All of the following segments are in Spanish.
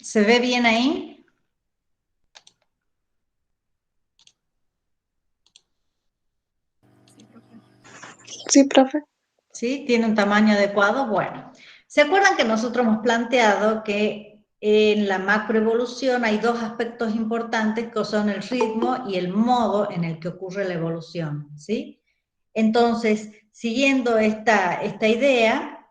¿Se ve bien ahí? Sí, profe. ¿Sí? ¿Tiene un tamaño adecuado? Bueno, ¿se acuerdan que nosotros hemos planteado que en la macroevolución hay dos aspectos importantes que son el ritmo y el modo en el que ocurre la evolución? ¿Sí? Entonces, siguiendo esta idea,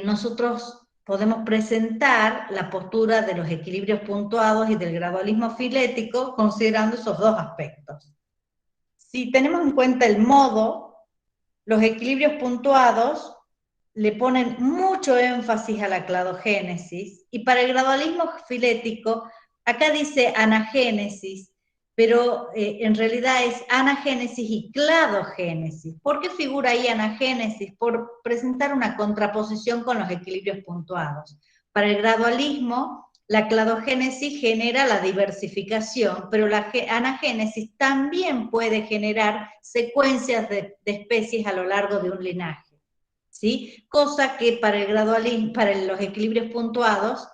nosotros podemos presentar la postura de los equilibrios puntuados y del gradualismo filético considerando esos dos aspectos. Si tenemos en cuenta el modo, los equilibrios puntuados le ponen mucho énfasis a la cladogénesis, y para el gradualismo filético, acá dice anagénesis, pero en realidad es anagénesis y cladogénesis. ¿Por qué figura ahí anagénesis? Por presentar una contraposición con los equilibrios puntuados. Para el gradualismo, la cladogénesis genera la diversificación, pero la anagénesis también puede generar secuencias de especies a lo largo de un linaje, ¿sí? Cosa que para el gradualismo, para los equilibrios puntuados,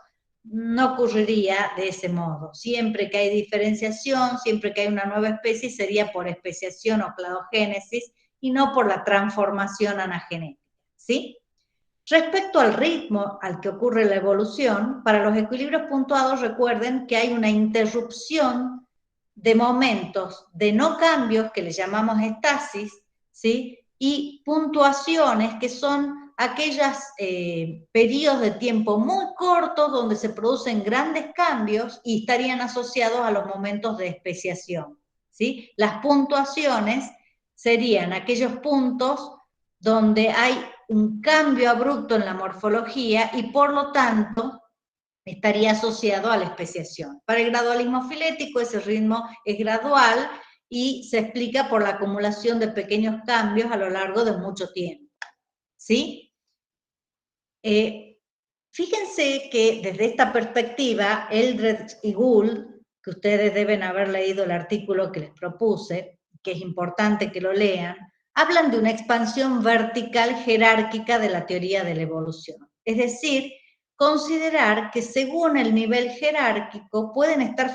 no ocurriría de ese modo. Siempre que hay diferenciación, siempre que hay una nueva especie, sería por especiación o cladogénesis y no por la transformación anagenética, ¿sí? Respecto al ritmo al que ocurre la evolución, para los equilibrios puntuados recuerden que hay una interrupción de momentos de no cambios, que le llamamos estasis, ¿sí? Y puntuaciones, que son aquellos periodos de tiempo muy cortos donde se producen grandes cambios y estarían asociados a los momentos de especiación, ¿sí? Las puntuaciones serían aquellos puntos donde hay un cambio abrupto en la morfología y por lo tanto estaría asociado a la especiación. Para el gradualismo filético ese ritmo es gradual y se explica por la acumulación de pequeños cambios a lo largo de mucho tiempo, ¿sí? Fíjense que desde esta perspectiva, Eldredge y Gould, que ustedes deben haber leído el artículo que les propuse, que es importante que lo lean, hablan de una expansión vertical jerárquica de la teoría de la evolución. Es decir, considerar que según el nivel jerárquico pueden estar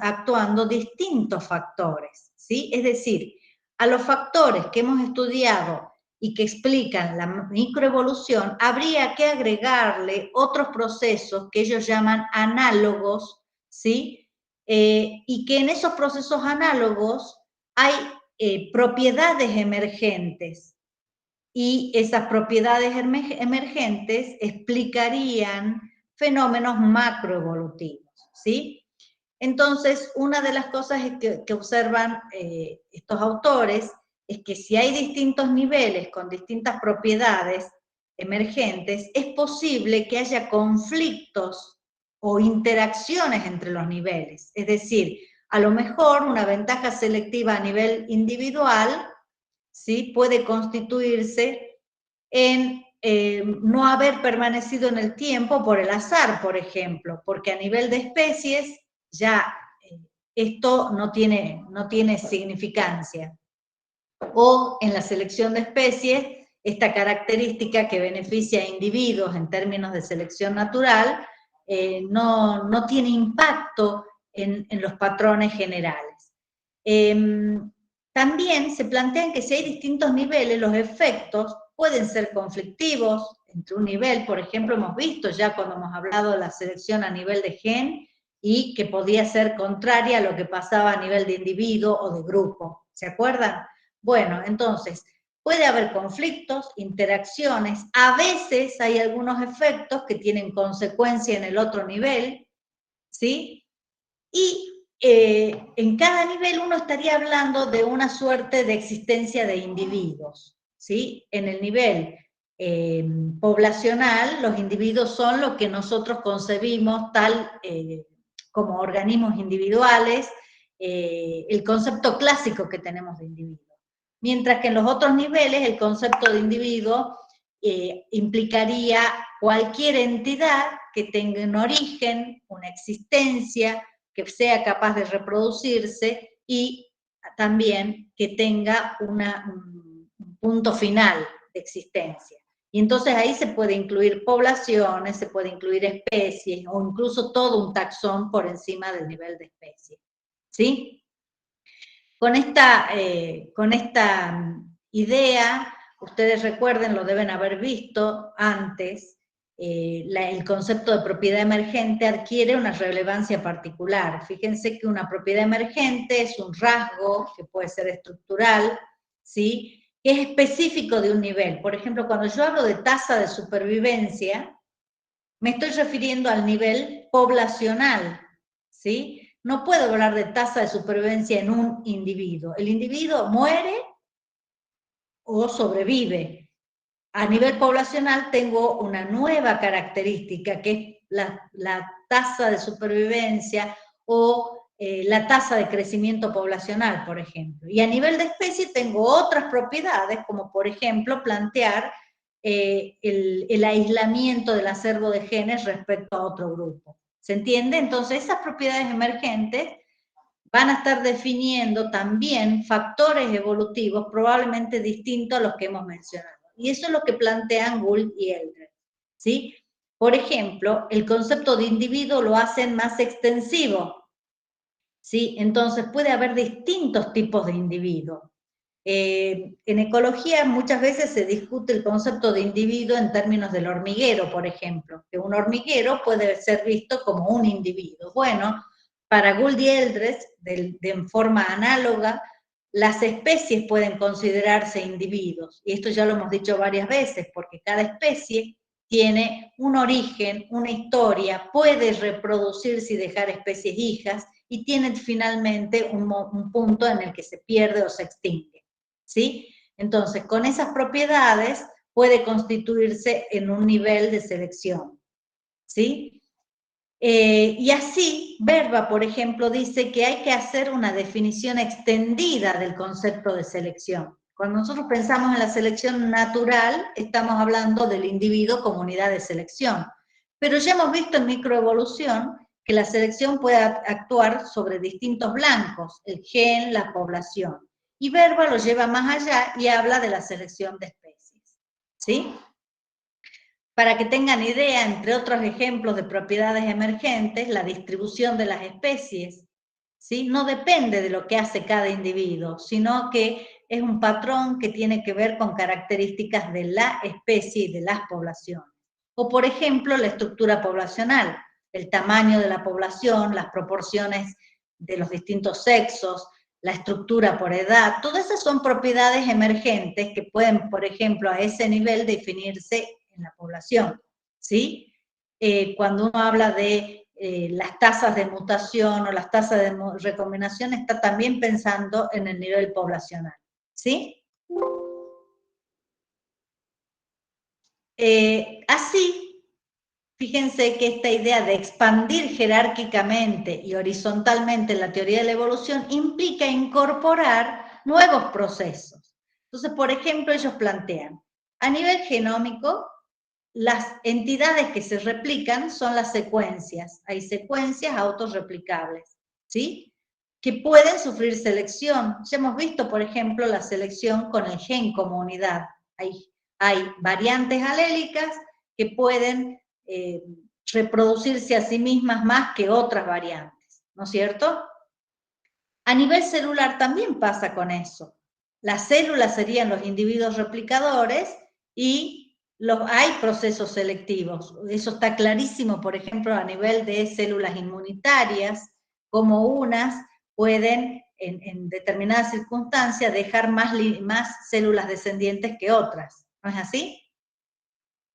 actuando distintos factores, ¿sí? Es decir, a los factores que hemos estudiado y que explican la microevolución, habría que agregarle otros procesos que ellos llaman análogos, ¿sí? Y que en esos procesos análogos hay propiedades emergentes, y esas propiedades emergentes explicarían fenómenos macroevolutivos, ¿sí? Entonces, una de las cosas que observan estos autores es que si hay distintos niveles con distintas propiedades emergentes, es posible que haya conflictos o interacciones entre los niveles. Es decir, a lo mejor una ventaja selectiva a nivel individual, ¿sí?, puede constituirse en no haber permanecido en el tiempo por el azar, por ejemplo, porque a nivel de especies ya esto no tiene significancia. O en la selección de especies, esta característica que beneficia a individuos en términos de selección natural no tiene impacto en los patrones generales. También se plantean que si hay distintos niveles, los efectos pueden ser conflictivos entre un nivel. Por ejemplo, hemos visto ya cuando hemos hablado de la selección a nivel de gen, y que podía ser contraria a lo que pasaba a nivel de individuo o de grupo. ¿Se acuerdan? Bueno, entonces, puede haber conflictos, interacciones, a veces hay algunos efectos que tienen consecuencia en el otro nivel, ¿sí? Y en cada nivel uno estaría hablando de una suerte de existencia de individuos, ¿sí? En el nivel poblacional, los individuos son lo que nosotros concebimos tal como organismos individuales, el concepto clásico que tenemos de individuo. Mientras que en los otros niveles el concepto de individuo implicaría cualquier entidad que tenga un origen, una existencia, que sea capaz de reproducirse y también que tenga un punto final de existencia. Y entonces ahí se puede incluir poblaciones, se puede incluir especies, o incluso todo un taxón por encima del nivel de especie. ¿Sí? Con esta idea, ustedes recuerden, lo deben haber visto antes, el concepto de propiedad emergente adquiere una relevancia particular. Fíjense que una propiedad emergente es un rasgo que puede ser estructural, ¿sí?, que es específico de un nivel. Por ejemplo, cuando yo hablo de tasa de supervivencia, me estoy refiriendo al nivel poblacional, ¿sí? No puedo hablar de tasa de supervivencia en un individuo. El individuo muere o sobrevive. A nivel poblacional tengo una nueva característica, que es la tasa de supervivencia o la tasa de crecimiento poblacional, por ejemplo. Y a nivel de especie tengo otras propiedades, como por ejemplo plantear el aislamiento del acervo de genes respecto a otro grupo. ¿Se entiende? Entonces esas propiedades emergentes van a estar definiendo también factores evolutivos probablemente distintos a los que hemos mencionado. Y eso es lo que plantean Gould y Eldredge, ¿sí? Por ejemplo, el concepto de individuo lo hacen más extensivo, ¿sí? Entonces puede haber distintos tipos de individuos. En ecología muchas veces se discute el concepto de individuo en términos del hormiguero, por ejemplo, que un hormiguero puede ser visto como un individuo. Bueno, para Gould y Eldredge, de forma análoga, las especies pueden considerarse individuos, y esto ya lo hemos dicho varias veces, porque cada especie tiene un origen, una historia, puede reproducirse y dejar especies hijas, y tiene finalmente un punto en el que se pierde o se extingue, ¿sí? Entonces, con esas propiedades puede constituirse en un nivel de selección, ¿sí? Y así, Verba, por ejemplo, dice que hay que hacer una definición extendida del concepto de selección. Cuando nosotros pensamos en la selección natural, estamos hablando del individuo como unidad de selección. Pero ya hemos visto en microevolución que la selección puede actuar sobre distintos blancos, el gen, la población. Y Verba lo lleva más allá y habla de la selección de especies, ¿sí? Para que tengan idea, entre otros ejemplos de propiedades emergentes, la distribución de las especies, ¿sí? No depende de lo que hace cada individuo, sino que es un patrón que tiene que ver con características de la especie y de las poblaciones. O, por ejemplo, la estructura poblacional, el tamaño de la población, las proporciones de los distintos sexos, la estructura por edad, todas esas son propiedades emergentes que pueden, por ejemplo, a ese nivel definirse en la población, ¿sí? Cuando uno habla de las tasas de mutación o las tasas de recombinación, está también pensando en el nivel poblacional, ¿sí? Así, fíjense que esta idea de expandir jerárquicamente y horizontalmente la teoría de la evolución implica incorporar nuevos procesos. Entonces, por ejemplo, ellos plantean, a nivel genómico, las entidades que se replican son las secuencias. Hay secuencias autorreplicables, ¿sí? Que pueden sufrir selección. Ya hemos visto, por ejemplo, la selección con el gen como unidad. Hay variantes alélicas que pueden reproducirse a sí mismas más que otras variantes, ¿no es cierto? A nivel celular también pasa con eso. Las células serían los individuos replicadores y hay procesos selectivos. Eso está clarísimo, por ejemplo, a nivel de células inmunitarias, como unas pueden, en determinadas circunstancias, dejar más células descendientes que otras. ¿No es así?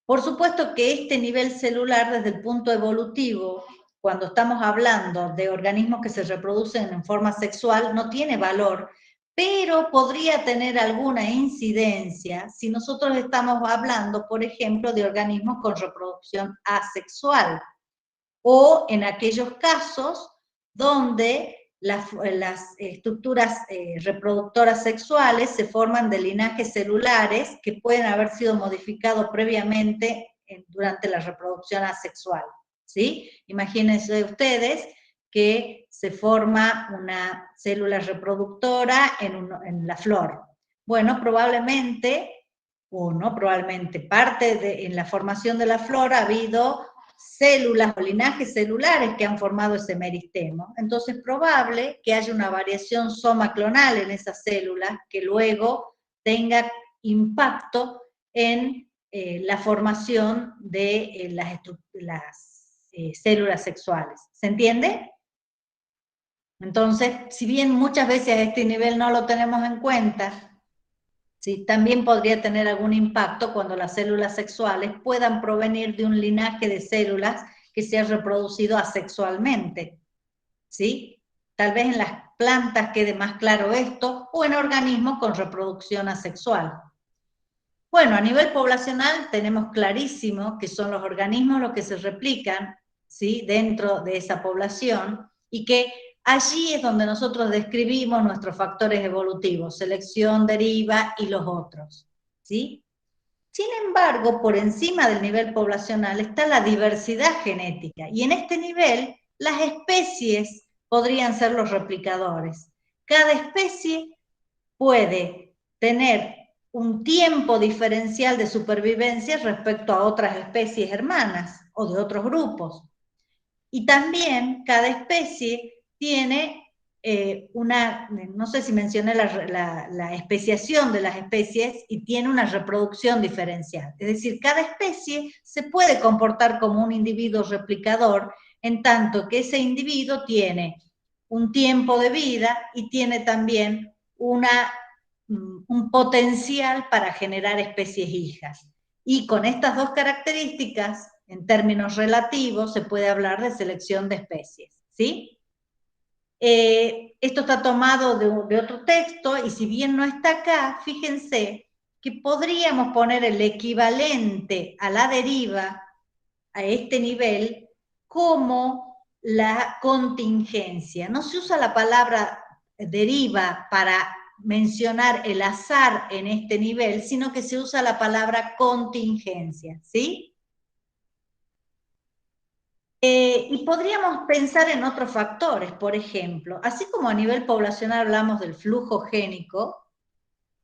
Por supuesto que este nivel celular, desde el punto evolutivo, cuando estamos hablando de organismos que se reproducen en forma sexual, no tiene valor, pero podría tener alguna incidencia si nosotros estamos hablando, por ejemplo, de organismos con reproducción asexual, o en aquellos casos donde las estructuras reproductoras sexuales se forman de linajes celulares que pueden haber sido modificados previamente durante la reproducción asexual, ¿sí? Imagínense ustedes que se forma una célula reproductora en la flor. Bueno, probablemente o no probablemente, en la formación de la flora ha habido células o linajes celulares que han formado ese meristemo. Entonces es probable que haya una variación somaclonal en esas células que luego tenga impacto en la formación de las células sexuales. ¿Se entiende? Entonces, si bien muchas veces a este nivel no lo tenemos en cuenta, ¿sí?, también podría tener algún impacto cuando las células sexuales puedan provenir de un linaje de células que se ha reproducido asexualmente, ¿sí? Tal vez en las plantas quede más claro esto, o en organismos con reproducción asexual. Bueno, a nivel poblacional tenemos clarísimo que son los organismos los que se replican, ¿sí?, dentro de esa población, y que allí es donde nosotros describimos nuestros factores evolutivos, selección, deriva y los otros, ¿sí? Sin embargo, por encima del nivel poblacional está la diversidad genética, y en este nivel las especies podrían ser los replicadores. Cada especie puede tener un tiempo diferencial de supervivencia respecto a otras especies hermanas o de otros grupos. Y también cada especie tiene no sé si mencioné la especiación de las especies, y tiene una reproducción diferencial. Es decir, cada especie se puede comportar como un individuo replicador, en tanto que ese individuo tiene un tiempo de vida y tiene también un potencial para generar especies hijas. Y con estas dos características, en términos relativos, se puede hablar de selección de especies, ¿sí? Esto está tomado de otro texto, y si bien no está acá, fíjense que podríamos poner el equivalente a la deriva, a este nivel, como la contingencia. No se usa la palabra deriva para mencionar el azar en este nivel, sino que se usa la palabra contingencia, ¿sí? Y podríamos pensar en otros factores, por ejemplo, así como a nivel poblacional hablamos del flujo génico,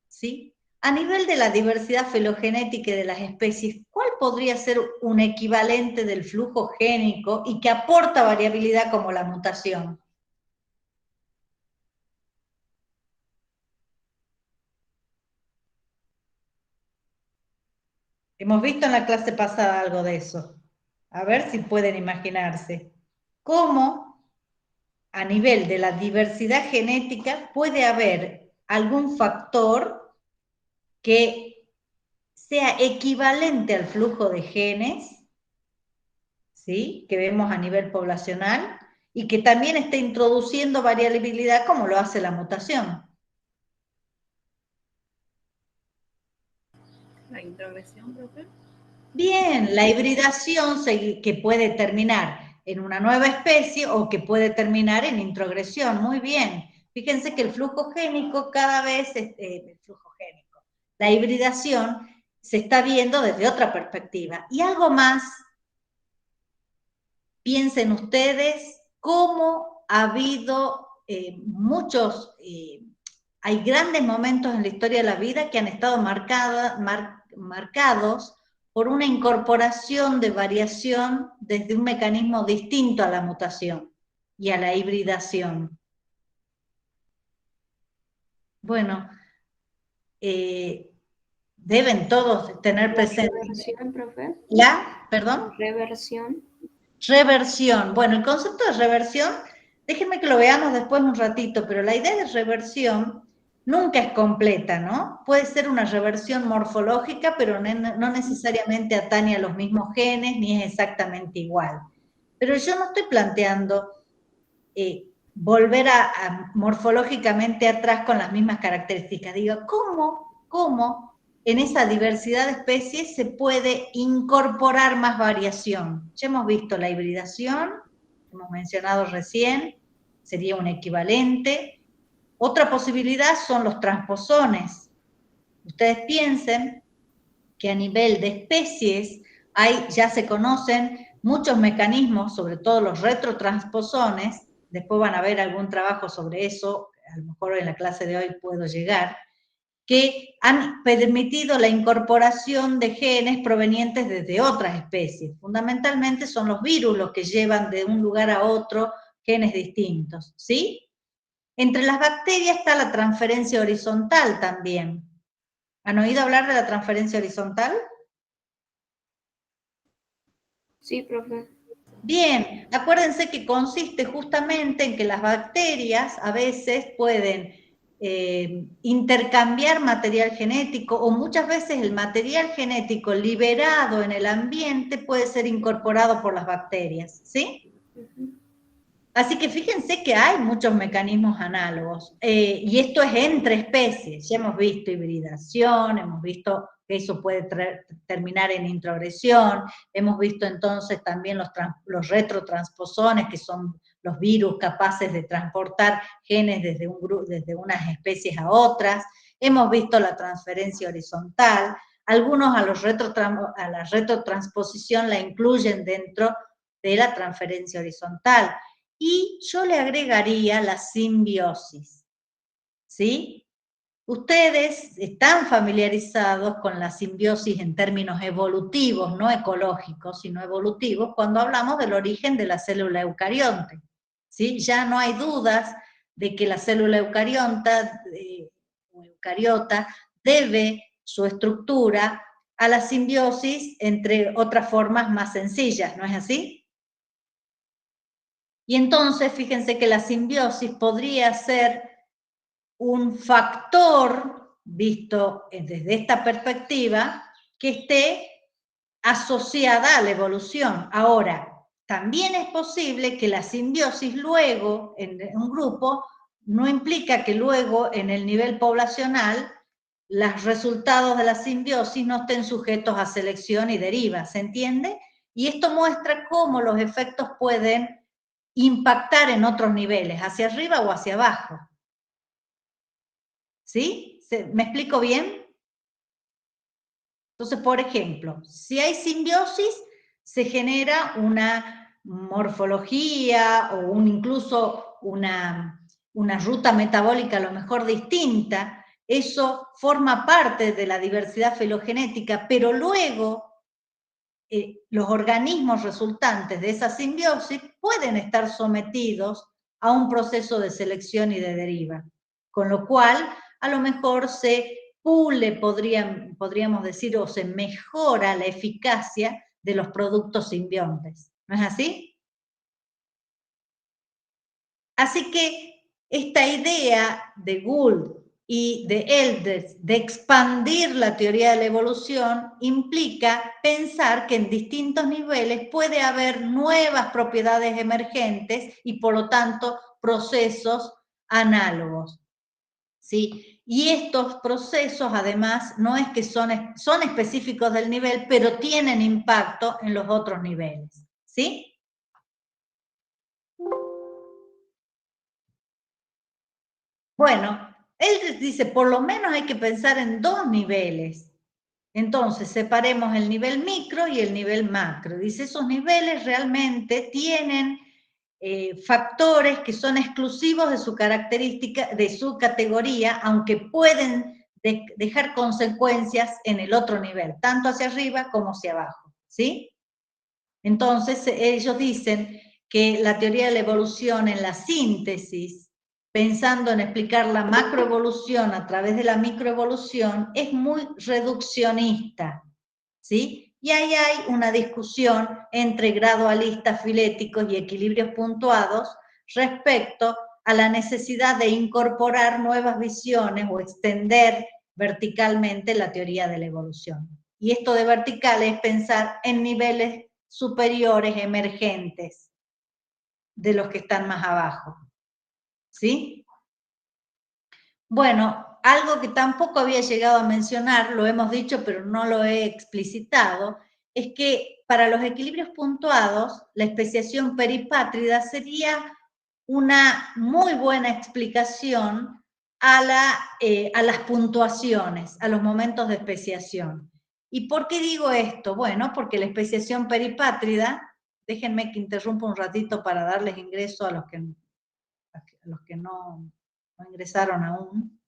¿sí?, a nivel de la diversidad filogenética de las especies, ¿cuál podría ser un equivalente del flujo génico y que aporta variabilidad como la mutación? Hemos visto en la clase pasada algo de eso. A ver si pueden imaginarse. ¿Cómo a nivel de la diversidad genética puede haber algún factor que sea equivalente al flujo de genes, ¿sí?, que vemos a nivel poblacional, y que también está introduciendo variabilidad como lo hace la mutación? La introgresión, profe. Bien, la hibridación que puede terminar en una nueva especie o que puede terminar en introgresión. Muy bien. Fíjense que el flujo génico cada vez, la hibridación se está viendo desde otra perspectiva. Y algo más, piensen ustedes cómo ha habido hay grandes momentos en la historia de la vida que han estado marcados por una incorporación de variación desde un mecanismo distinto a la mutación y a la hibridación. Bueno, deben todos tener presente. ¿Reversión, profe? ¿Perdón? Reversión. Reversión. Bueno, el concepto de reversión, déjenme que lo veamos después un ratito, pero la idea de reversión nunca es completa, ¿no? Puede ser una reversión morfológica, pero no necesariamente atañe a los mismos genes, ni es exactamente igual. Pero yo no estoy planteando volver a morfológicamente atrás con las mismas características. Digo, ¿cómo en esa diversidad de especies se puede incorporar más variación? Ya hemos visto la hibridación, hemos mencionado recién, sería un equivalente. Otra posibilidad son los transposones. Ustedes piensen que a nivel de especies ya se conocen muchos mecanismos, sobre todo los retrotransposones. Después van a ver algún trabajo sobre eso, a lo mejor en la clase de hoy puedo llegar, que han permitido la incorporación de genes provenientes desde otras especies. Fundamentalmente son los virus los que llevan de un lugar a otro genes distintos, ¿sí? Entre las bacterias está la transferencia horizontal también. ¿Han oído hablar de la transferencia horizontal? Sí, profe. Bien, acuérdense que consiste justamente en que las bacterias a veces pueden intercambiar material genético o muchas veces el material genético liberado en el ambiente puede ser incorporado por las bacterias, ¿sí? Así que fíjense que hay muchos mecanismos análogos, y esto es entre especies. Ya hemos visto hibridación, hemos visto que eso puede terminar en introgresión, hemos visto entonces también los retrotransposones, que son los virus capaces de transportar genes desde unas especies a otras, hemos visto la transferencia horizontal, algunos a la retrotransposición la incluyen dentro de la transferencia horizontal. Y yo le agregaría la simbiosis, ¿sí? Ustedes están familiarizados con la simbiosis en términos evolutivos, no ecológicos, sino evolutivos, cuando hablamos del origen de la célula eucarionte, ¿sí? Ya no hay dudas de que la célula eucariota debe su estructura a la simbiosis entre otras formas más sencillas, ¿no es así? Y entonces, fíjense que la simbiosis podría ser un factor, visto desde esta perspectiva, que esté asociada a la evolución. Ahora, también es posible que la simbiosis luego, en un grupo, no implica que luego, en el nivel poblacional, los resultados de la simbiosis no estén sujetos a selección y deriva, ¿se entiende? Y esto muestra cómo los efectos pueden impactar en otros niveles, hacia arriba o hacia abajo. ¿Sí? ¿Me explico bien? Entonces, por ejemplo, si hay simbiosis, se genera una morfología o incluso una ruta metabólica a lo mejor distinta. Eso forma parte de la diversidad filogenética, pero luego los organismos resultantes de esa simbiosis pueden estar sometidos a un proceso de selección y de deriva, con lo cual a lo mejor se pule, podríamos decir, o se mejora la eficacia de los productos simbiontes. ¿No es así? Así que esta idea de Gould y de Elders de expandir la teoría de la evolución implica pensar que en distintos niveles puede haber nuevas propiedades emergentes y por lo tanto procesos análogos, ¿sí? Y estos procesos además no es que son específicos del nivel, pero tienen impacto en los otros niveles, ¿sí? Bueno, él dice, por lo menos hay que pensar en dos niveles. Entonces, separemos el nivel micro y el nivel macro. Dice, esos niveles realmente tienen factores que son exclusivos de su característica, de su categoría, aunque pueden dejar consecuencias en el otro nivel, tanto hacia arriba como hacia abajo, ¿sí? Entonces, ellos dicen que la teoría de la evolución en la síntesis, pensando en explicar la macroevolución a través de la microevolución, es muy reduccionista, ¿sí? Y ahí hay una discusión entre gradualistas filéticos y equilibrios puntuados respecto a la necesidad de incorporar nuevas visiones o extender verticalmente la teoría de la evolución. Y esto de vertical es pensar en niveles superiores emergentes de los que están más abajo. ¿Sí? Bueno, algo que tampoco había llegado a mencionar, lo hemos dicho pero no lo he explicitado, es que para los equilibrios puntuados, la especiación peripátrida sería una muy buena explicación a las puntuaciones, a los momentos de especiación. ¿Y por qué digo esto? Bueno, porque la especiación peripátrida, déjenme que interrumpa un ratito para darles ingreso a los que no ingresaron aún.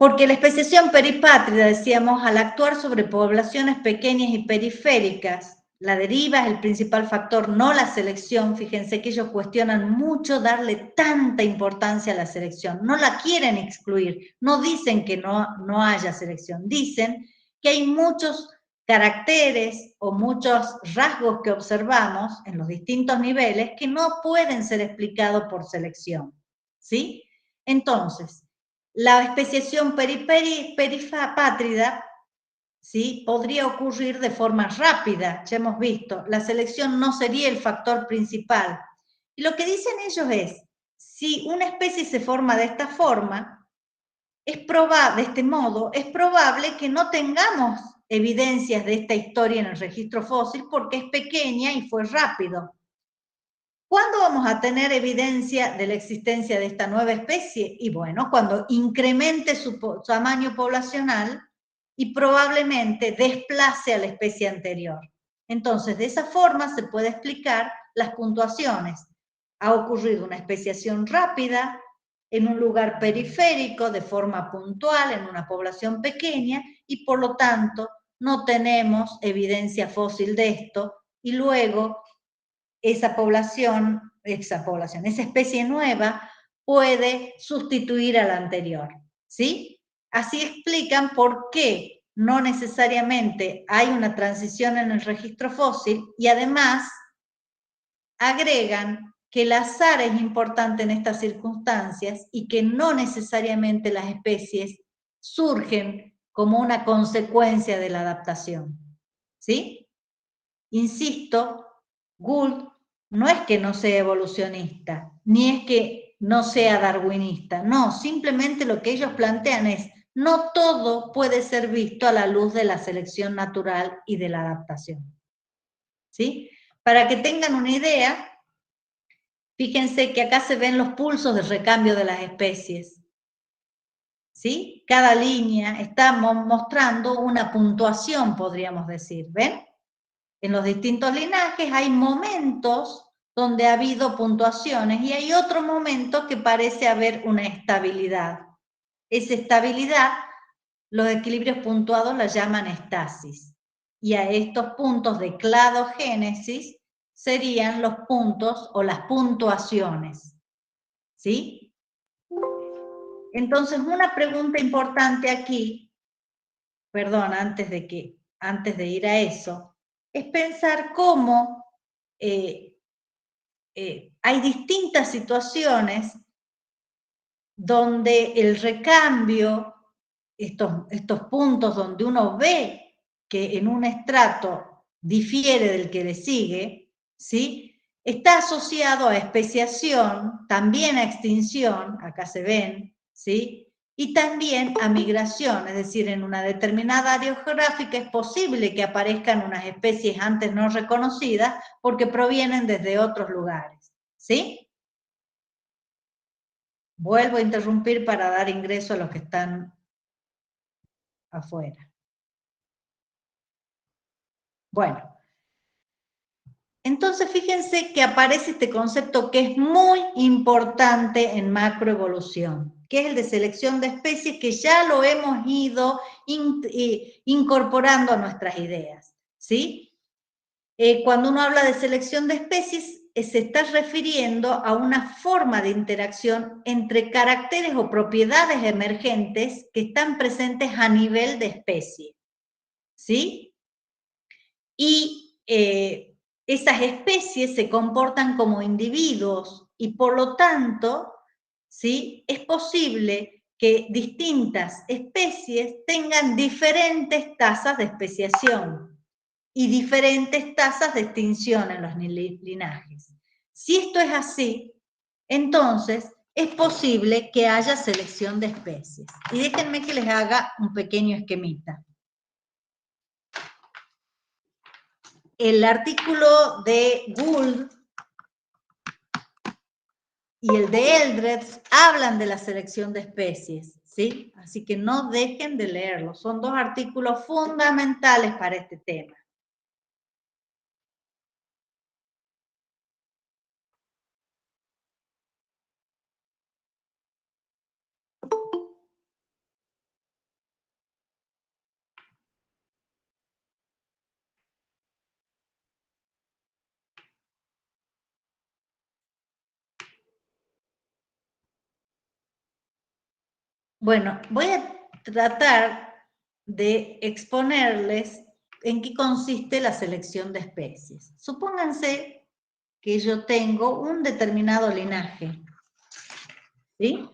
Porque la especiación peripátrida, decíamos, al actuar sobre poblaciones pequeñas y periféricas, la deriva es el principal factor, no la selección. Fíjense que ellos cuestionan mucho darle tanta importancia a la selección. No la quieren excluir, no dicen que no haya selección, dicen que hay muchos caracteres o muchos rasgos que observamos en los distintos niveles que no pueden ser explicados por selección, ¿sí? Entonces, la especiación peripátrida, ¿sí?, podría ocurrir de forma rápida, ya hemos visto, la selección no sería el factor principal. Y lo que dicen ellos es, si una especie se forma de esta forma, de este modo, es probable que no tengamos evidencias de esta historia en el registro fósil porque es pequeña y fue rápido. ¿Cuándo vamos a tener evidencia de la existencia de esta nueva especie? Y bueno, cuando incremente su tamaño poblacional y probablemente desplace a la especie anterior. Entonces, de esa forma se puede explicar las puntuaciones. Ha ocurrido una especiación rápida en un lugar periférico de forma puntual en una población pequeña y por lo tanto no tenemos evidencia fósil de esto y luego esa especie nueva puede sustituir a la anterior, ¿sí? Así explican por qué no necesariamente hay una transición en el registro fósil y además agregan que el azar es importante en estas circunstancias y que no necesariamente las especies surgen como una consecuencia de la adaptación, ¿sí? Insisto, Gould no es que no sea evolucionista, ni es que no sea darwinista, no, simplemente lo que ellos plantean es, no todo puede ser visto a la luz de la selección natural y de la adaptación. ¿Sí? Para que tengan una idea, fíjense que acá se ven los pulsos de recambio de las especies. ¿Sí? Cada línea está mostrando una puntuación, podríamos decir, ¿ven? En los distintos linajes hay momentos donde ha habido puntuaciones y hay otros momentos que parece haber una estabilidad. Esa estabilidad, los equilibrios puntuados la llaman estasis. Y a estos puntos de cladogénesis serían los puntos o las puntuaciones. ¿Sí? Entonces, una pregunta importante aquí, perdón, antes de ir a eso, es pensar cómo hay distintas situaciones donde el recambio, estos puntos donde uno ve que en un estrato difiere del que le sigue, ¿sí?, está asociado a especiación, también a extinción, acá se ven, ¿sí?, y también a migración, es decir, en una determinada área geográfica es posible que aparezcan unas especies antes no reconocidas porque provienen desde otros lugares, ¿sí? Vuelvo a interrumpir para dar ingreso a los que están afuera. Bueno, entonces fíjense que aparece este concepto que es muy importante en macroevolución, que es el de selección de especies, que ya lo hemos ido incorporando a nuestras ideas, ¿sí? Cuando uno habla de selección de especies, se está refiriendo a una forma de interacción entre caracteres o propiedades emergentes que están presentes a nivel de especie, ¿sí? Y esas especies se comportan como individuos y por lo tanto, ¿sí?, es posible que distintas especies tengan diferentes tasas de especiación y diferentes tasas de extinción en los linajes. Si esto es así, entonces es posible que haya selección de especies. Y déjenme que les haga un pequeño esquemita. El artículo de Gould y el de Eldredge hablan de la selección de especies, ¿sí? Así que no dejen de leerlos. Son dos artículos fundamentales para este tema. Bueno, voy a tratar de exponerles en qué consiste la selección de especies. Supónganse que yo tengo un determinado linaje, ¿sí?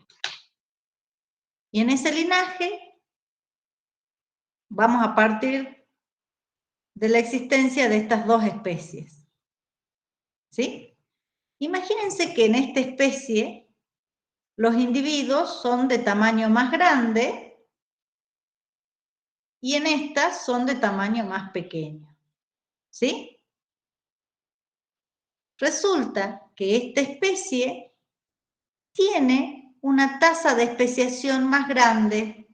Y en ese linaje vamos a partir de la existencia de estas dos especies, ¿sí? Imagínense que en esta especie los individuos son de tamaño más grande y en estas son de tamaño más pequeño, ¿sí? Resulta que esta especie tiene una tasa de especiación más grande,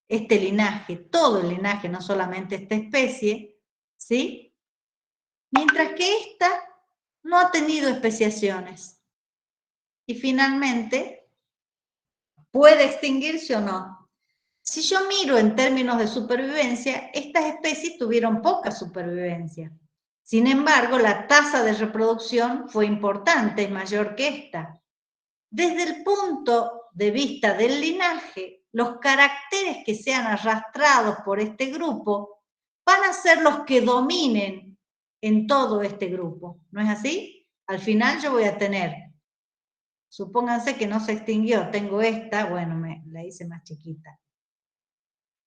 este linaje, todo el linaje, no solamente esta especie, ¿sí? Mientras que esta no ha tenido especiaciones. Y finalmente, ¿puede extinguirse o no? Si yo miro en términos de supervivencia, estas especies tuvieron poca supervivencia. Sin embargo, la tasa de reproducción fue importante, es mayor que esta. Desde el punto de vista del linaje, los caracteres que sean arrastrados por este grupo van a ser los que dominen en todo este grupo. ¿No es así? Al final yo voy a tener, supónganse que no se extinguió, tengo esta, bueno, la hice más chiquita.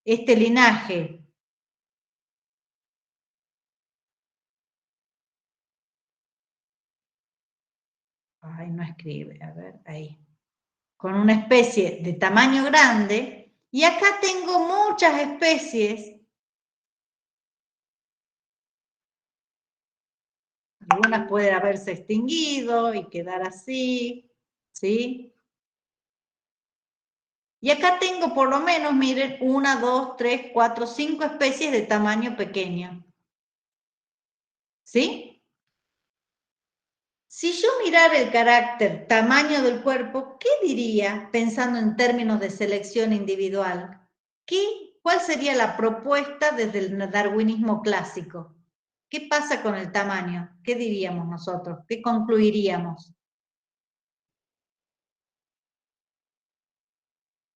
Este linaje ay, no escribe, a ver, ahí. Con una especie de tamaño grande, y acá tengo muchas especies. Algunas pueden haberse extinguido y quedar así, ¿sí? Y acá tengo por lo menos, miren, 1, 2, 3, 4, 5 especies de tamaño pequeño. ¿Sí? Si yo mirara el carácter, tamaño del cuerpo, ¿qué diría pensando en términos de selección individual? ¿Cuál sería la propuesta desde el darwinismo clásico? ¿Qué pasa con el tamaño? ¿Qué diríamos nosotros? ¿Qué concluiríamos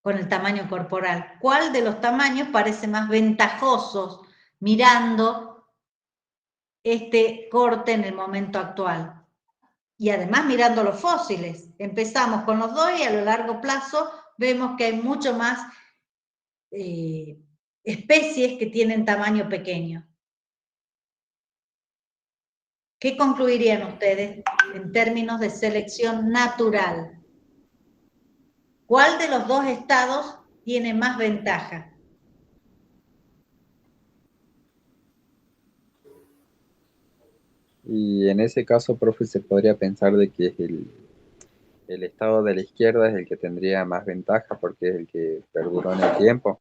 con el tamaño corporal? ¿Cuál de los tamaños parece más ventajoso mirando este corte en el momento actual? Y además mirando los fósiles. Empezamos con los dos y a lo largo plazo vemos que hay mucho más especies que tienen tamaño pequeño. ¿Qué concluirían ustedes en términos de selección natural? ¿Cuál de los dos estados tiene más ventaja? Y en ese caso, profe, se podría pensar de que el estado de la izquierda es el que tendría más ventaja porque es el que perduró en el tiempo.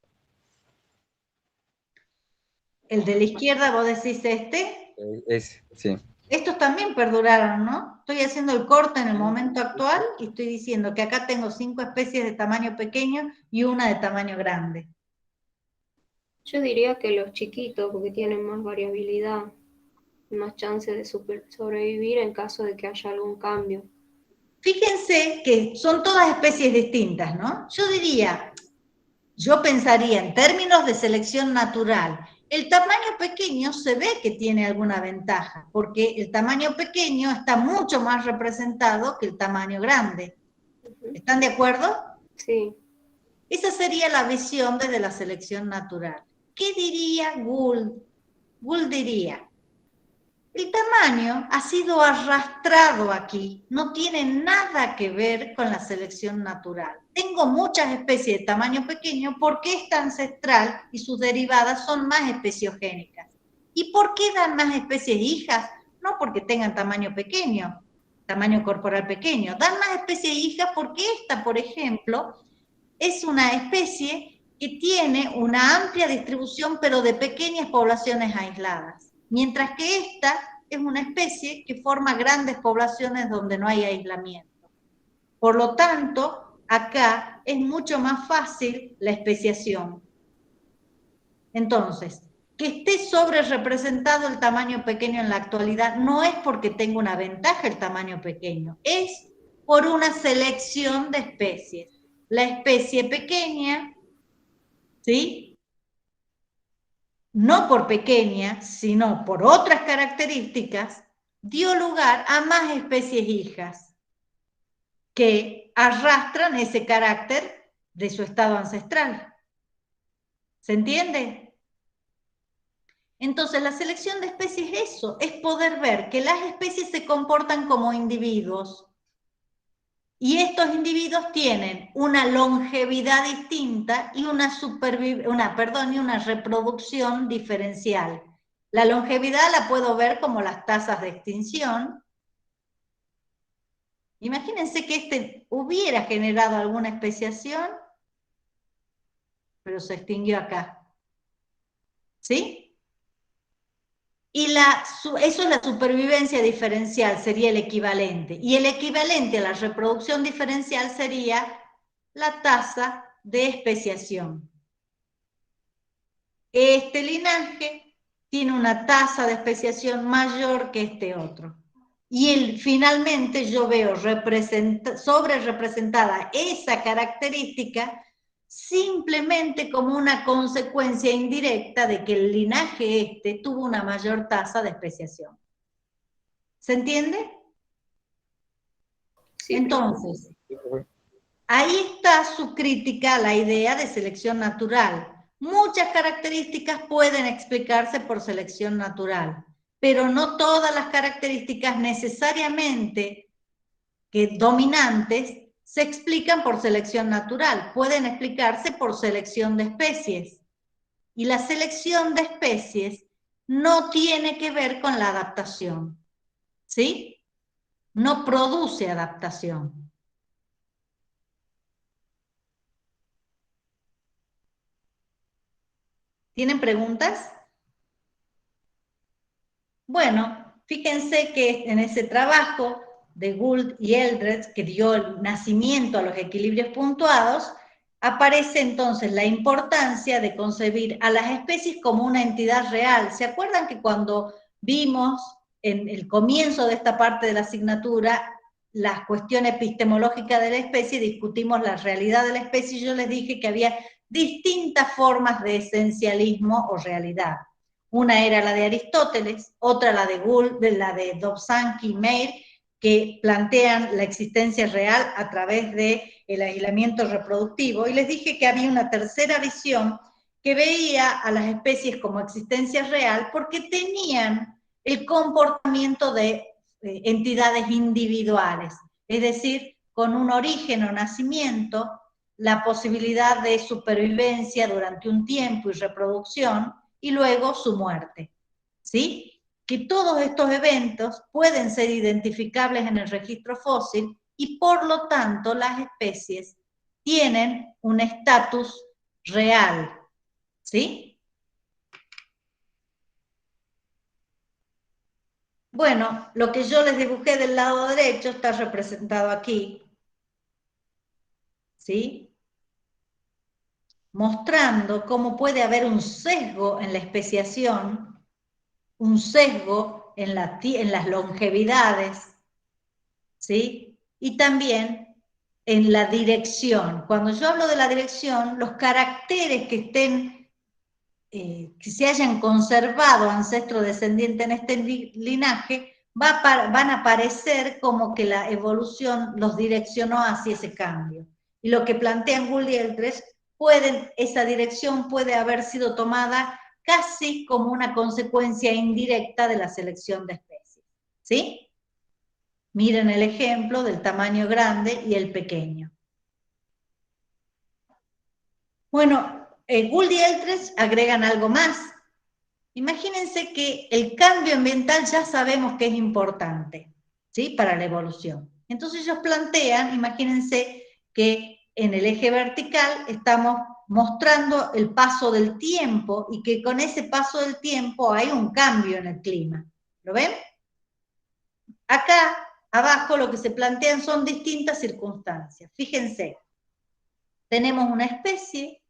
¿El de la izquierda vos decís este? Sí. Estos también perduraron, ¿no? Estoy haciendo el corte en el momento actual y estoy diciendo que acá tengo 5 especies de tamaño pequeño y una de tamaño grande. Yo diría que los chiquitos, porque tienen más variabilidad, más chances de sobrevivir en caso de que haya algún cambio. Fíjense que son todas especies distintas, ¿no? Yo pensaría en términos de selección natural, el tamaño pequeño se ve que tiene alguna ventaja, porque el tamaño pequeño está mucho más representado que el tamaño grande. ¿Están de acuerdo? Sí. Esa sería la visión desde la selección natural. ¿Qué diría Gould? Gould diría, el tamaño ha sido arrastrado aquí, no tiene nada que ver con la selección natural. Tengo muchas especies de tamaño pequeño porque esta ancestral y sus derivadas son más especiogénicas. ¿Y por qué dan más especies hijas? No porque tengan tamaño pequeño, tamaño corporal pequeño, dan más especies hijas porque esta, por ejemplo, es una especie que tiene una amplia distribución pero de pequeñas poblaciones aisladas. Mientras que esta es una especie que forma grandes poblaciones donde no hay aislamiento. Por lo tanto, acá es mucho más fácil la especiación. Entonces, que esté sobre representado el tamaño pequeño en la actualidad no es porque tenga una ventaja el tamaño pequeño, es por una selección de especies. la especie pequeña, ¿sí? No por pequeña, sino por otras características, dio lugar a más especies hijas que arrastran ese carácter de su estado ancestral. ¿Se entiende? Entonces, la selección de especies es eso, es poder ver que las especies se comportan como individuos y estos individuos tienen una longevidad distinta y una reproducción diferencial. La longevidad la puedo ver como las tasas de extinción. Imagínense que este hubiera generado alguna especiación, pero se extinguió acá. ¿Sí? Y eso es la supervivencia diferencial, sería el equivalente. Y el equivalente a la reproducción diferencial sería la tasa de especiación. Este linaje tiene una tasa de especiación mayor que este otro. Y finalmente yo veo sobre representada esa característica simplemente como una consecuencia indirecta de que el linaje tuvo una mayor tasa de especiación. ¿Se entiende? Sí, entonces, ahí está su crítica a la idea de selección natural. Muchas características pueden explicarse por selección natural, pero no todas las características necesariamente dominantes se explican por selección natural, pueden explicarse por selección de especies. Y la selección de especies no tiene que ver con la adaptación, ¿sí? No produce adaptación. ¿Tienen preguntas? Bueno, fíjense que en ese trabajo de Gould y Eldredge, que dio el nacimiento a los equilibrios puntuados, aparece entonces la importancia de concebir a las especies como una entidad real. ¿Se acuerdan que cuando vimos en el comienzo de esta parte de la asignatura la cuestión epistemológica de la especie, discutimos la realidad de la especie y yo les dije que había distintas formas de esencialismo o realidad? Una era la de Aristóteles, otra la de Gould, la de Dobzhansky y Meyer, que plantean la existencia real a través del aislamiento reproductivo, y les dije que había una tercera visión que veía a las especies como existencia real porque tenían el comportamiento de entidades individuales, es decir, con un origen o nacimiento, la posibilidad de supervivencia durante un tiempo y reproducción, y luego su muerte, ¿sí? Que todos estos eventos pueden ser identificables en el registro fósil y por lo tanto las especies tienen un estatus real, ¿sí? Bueno, lo que yo les dibujé del lado derecho está representado aquí, ¿sí? Mostrando cómo puede haber un sesgo en la especiación, un sesgo en las longevidades, ¿sí? Y también en la dirección. Cuando yo hablo de la dirección, los caracteres que estén, que se hayan conservado ancestro descendiente en este linaje, van a aparecer como que la evolución los direccionó hacia ese cambio. Y lo que plantean Gould y Eldredge, esa dirección puede haber sido tomada casi como una consecuencia indirecta de la selección de especies, ¿sí? Miren el ejemplo del tamaño grande y el pequeño. Bueno, Gould y Eldredge agregan algo más. Imagínense que el cambio ambiental ya sabemos que es importante, ¿sí? Para la evolución. Entonces ellos plantean, imagínense que en el eje vertical estamos mostrando el paso del tiempo y que con ese paso del tiempo hay un cambio en el clima. ¿Lo ven? Acá abajo lo que se plantean son distintas circunstancias. Fíjense, tenemos una especie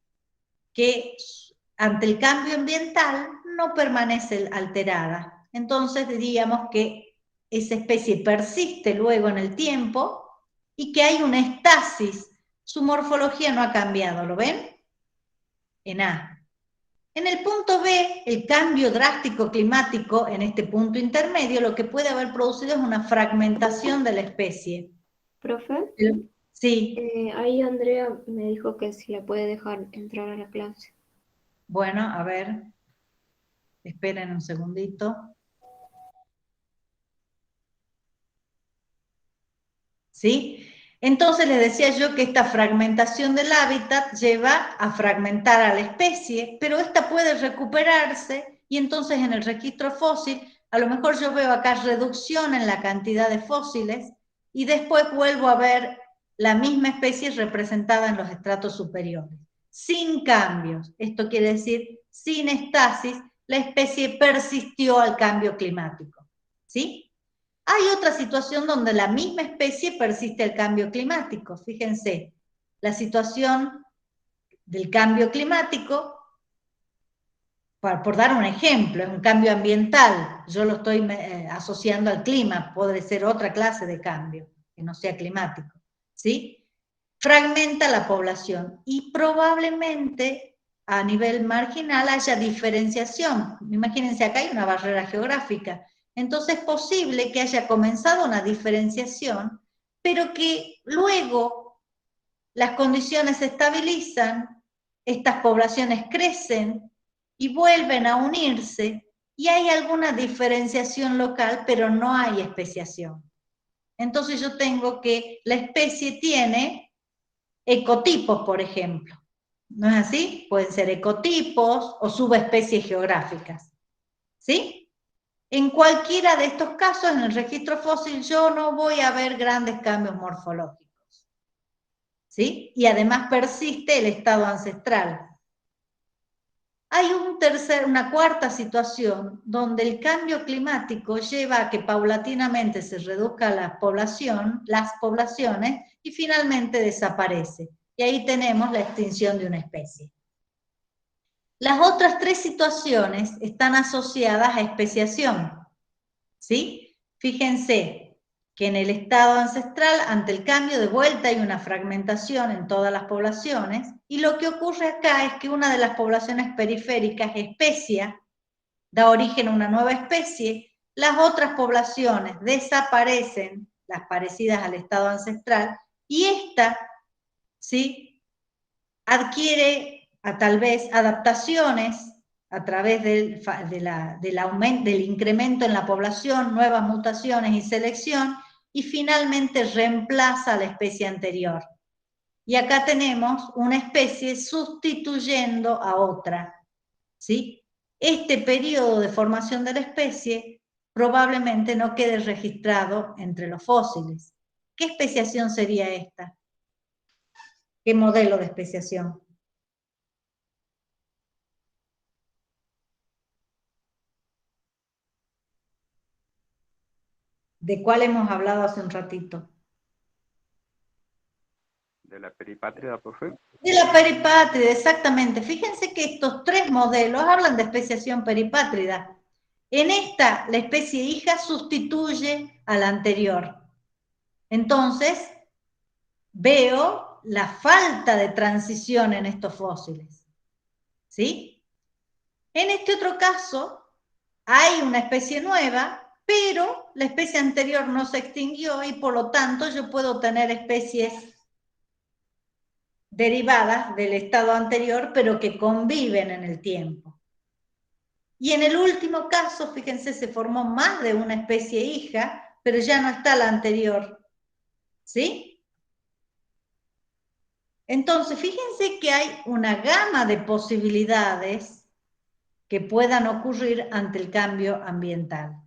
que ante el cambio ambiental no permanece alterada. Entonces diríamos que esa especie persiste luego en el tiempo y que hay una estasis su morfología no ha cambiado, ¿lo ven? En A. En el punto B, el cambio drástico climático en este punto intermedio lo que puede haber producido es una fragmentación de la especie. Profe, Sí, ahí Andrea me dijo que si la puede dejar entrar a la clase. bueno, a ver, esperen un segundito. ¿Sí? Entonces les decía yo que esta fragmentación del hábitat lleva a fragmentar a la especie, pero esta puede recuperarse y entonces en el registro fósil, a lo mejor yo veo acá reducción en la cantidad de fósiles y después vuelvo a ver la misma especie representada en los estratos superiores, sin cambios. Esto quiere decir, sin estasis, la especie persistió al cambio climático. ¿Sí? Hay otra situación donde la misma especie persiste al cambio climático. Fíjense, la situación del cambio climático, por dar un ejemplo, es un cambio ambiental, yo lo estoy asociando al clima, puede ser otra clase de cambio, que no sea climático, ¿sí? Fragmenta la población y probablemente a nivel marginal haya diferenciación. Imagínense, acá hay una barrera geográfica. Entonces es posible que haya comenzado una diferenciación, pero que luego las condiciones se estabilizan, estas poblaciones crecen y vuelven a unirse y hay alguna diferenciación local, pero no hay especiación. Entonces yo tengo que la especie tiene ecotipos, por ejemplo. ¿No es así? Pueden ser ecotipos o subespecies geográficas. ¿Sí? En cualquiera de estos casos, en el registro fósil, yo no voy a ver grandes cambios morfológicos. ¿Sí? Y además persiste el estado ancestral. Hay una cuarta situación donde el cambio climático lleva a que paulatinamente se reduzca las poblaciones y finalmente desaparece. Y ahí tenemos la extinción de una especie. Las otras tres situaciones están asociadas a especiación, ¿sí? Fíjense que en el estado ancestral, ante el cambio de vuelta, hay una fragmentación en todas las poblaciones, y lo que ocurre acá es que una de las poblaciones periféricas especia, da origen a una nueva especie, las otras poblaciones desaparecen, las parecidas al estado ancestral, y esta, ¿sí?, adquiere tal vez adaptaciones a través del incremento en la población, nuevas mutaciones y selección, y finalmente reemplaza a la especie anterior. Y acá tenemos una especie sustituyendo a otra, ¿sí? Este periodo de formación de la especie probablemente no quede registrado entre los fósiles. ¿Qué especiación sería esta? ¿Qué modelo de especiación? ¿De cuál hemos hablado hace un ratito? ¿De la peripátrida, profe? De la peripátrida, exactamente. Fíjense que estos tres modelos hablan de especiación peripátrida. En esta, la especie hija sustituye a la anterior. Entonces, veo la falta de transición en estos fósiles. ¿Sí? En este otro caso, hay una especie nueva, pero la especie anterior no se extinguió y por lo tanto yo puedo tener especies derivadas del estado anterior, pero que conviven en el tiempo. Y en el último caso, fíjense, se formó más de una especie hija, pero ya no está la anterior. ¿Sí? Entonces, fíjense que hay una gama de posibilidades que puedan ocurrir ante el cambio ambiental.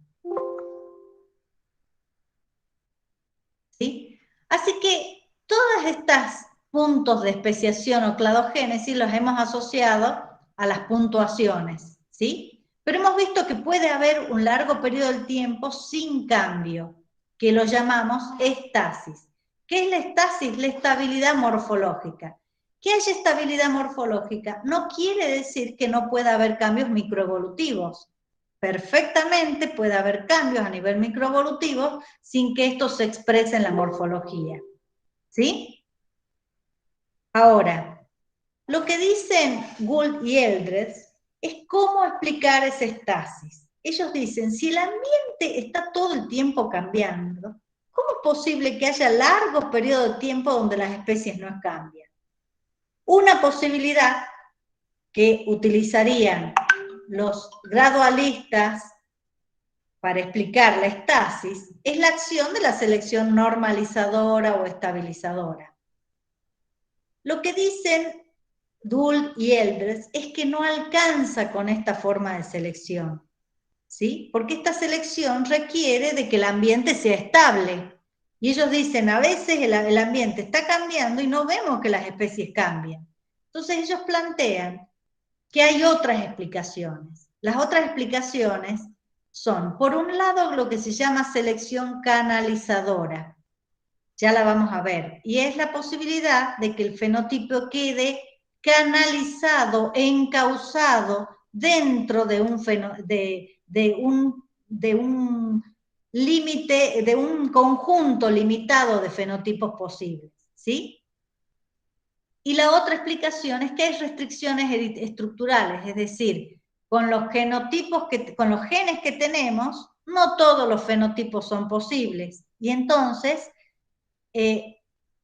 ¿Sí? Así que todas estas puntos de especiación o cladogénesis los hemos asociado a las puntuaciones, ¿sí? Pero hemos visto que puede haber un largo periodo del tiempo sin cambio, que lo llamamos estasis. ¿Qué es la estasis? La estabilidad morfológica. Que haya estabilidad morfológica no quiere decir que no pueda haber cambios microevolutivos. Perfectamente puede haber cambios a nivel microevolutivo sin que esto se exprese en la morfología. ¿Sí? Ahora, lo que dicen Gould y Eldredge es cómo explicar esa estasis. Ellos dicen, si el ambiente está todo el tiempo cambiando, ¿cómo es posible que haya largos periodos de tiempo donde las especies no cambian? Una posibilidad que utilizarían los gradualistas para explicar la estasis es la acción de la selección normalizadora o estabilizadora. Lo que dicen Gould y Eldredge es que no alcanza con esta forma de selección, ¿sí? Porque esta selección requiere de que el ambiente sea estable. Y ellos dicen, a veces el ambiente está cambiando y no vemos que las especies cambian. Entonces ellos plantean que hay otras explicaciones. Las otras explicaciones son, por un lado, lo que se llama selección canalizadora. Ya la vamos a ver. Y es la posibilidad de que el fenotipo quede canalizado, encauzado dentro de un límite, de un conjunto limitado de fenotipos posibles, ¿sí? Y la otra explicación es que hay restricciones estructurales, es decir, con los genotipos con los genes que tenemos, no todos los fenotipos son posibles. Y entonces,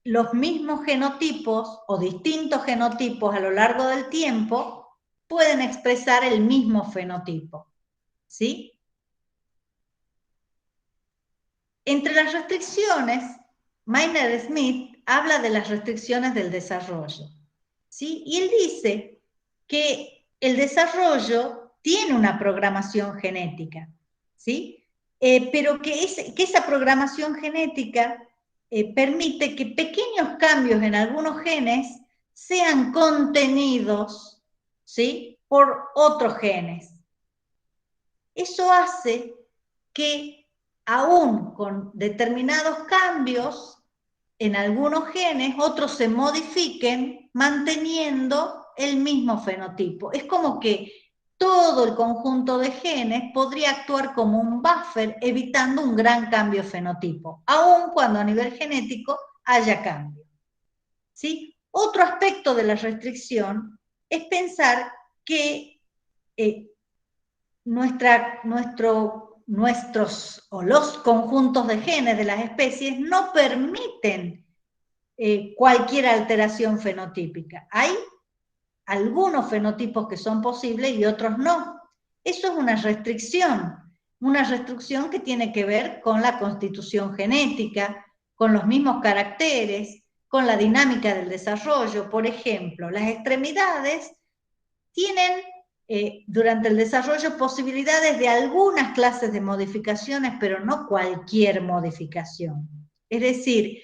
los mismos genotipos o distintos genotipos a lo largo del tiempo pueden expresar el mismo fenotipo, ¿sí? Entre las restricciones, Maynard Smith habla de las restricciones del desarrollo, ¿sí? Y él dice que el desarrollo tiene una programación genética, ¿sí? Pero que esa programación genética permite que pequeños cambios en algunos genes sean contenidos, ¿sí?, por otros genes. Eso hace que aún con determinados cambios en algunos genes, otros se modifiquen manteniendo el mismo fenotipo. Es como que todo el conjunto de genes podría actuar como un buffer, evitando un gran cambio fenotipo, aun cuando a nivel genético haya cambio, ¿sí? Otro aspecto de la restricción es pensar que los conjuntos de genes de las especies no permiten cualquier alteración fenotípica. Hay algunos fenotipos que son posibles y otros no. Eso es una restricción que tiene que ver con la constitución genética, con los mismos caracteres, con la dinámica del desarrollo. Por ejemplo, las extremidades tienen durante el desarrollo posibilidades de algunas clases de modificaciones, pero no cualquier modificación. Es decir,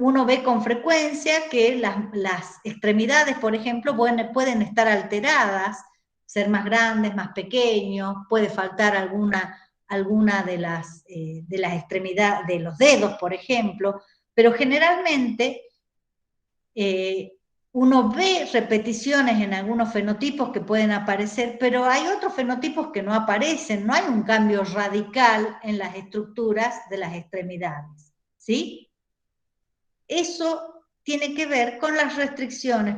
uno ve con frecuencia que las extremidades, por ejemplo, pueden estar alteradas, ser más grandes, más pequeños, puede faltar alguna de las extremidades, de los dedos, por ejemplo, pero generalmente uno ve repeticiones en algunos fenotipos que pueden aparecer, pero hay otros fenotipos que no aparecen, no hay un cambio radical en las estructuras de las extremidades, ¿sí? Eso tiene que ver con las restricciones,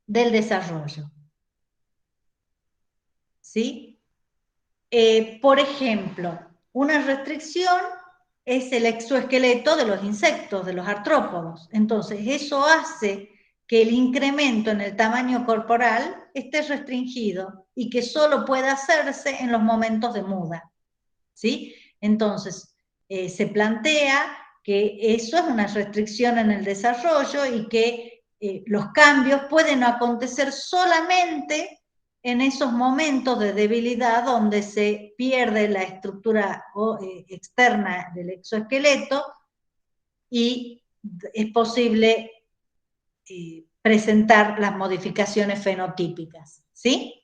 del desarrollo, ¿sí? Por ejemplo, una restricción es el exoesqueleto de los insectos, de los artrópodos. Entonces, eso hace que el incremento en el tamaño corporal esté restringido y que solo pueda hacerse en los momentos de muda, ¿sí? Entonces, se plantea que eso es una restricción en el desarrollo y que los cambios pueden acontecer solamente en esos momentos de debilidad donde se pierde la estructura externa del exoesqueleto y es posible presentar las modificaciones fenotípicas, ¿sí?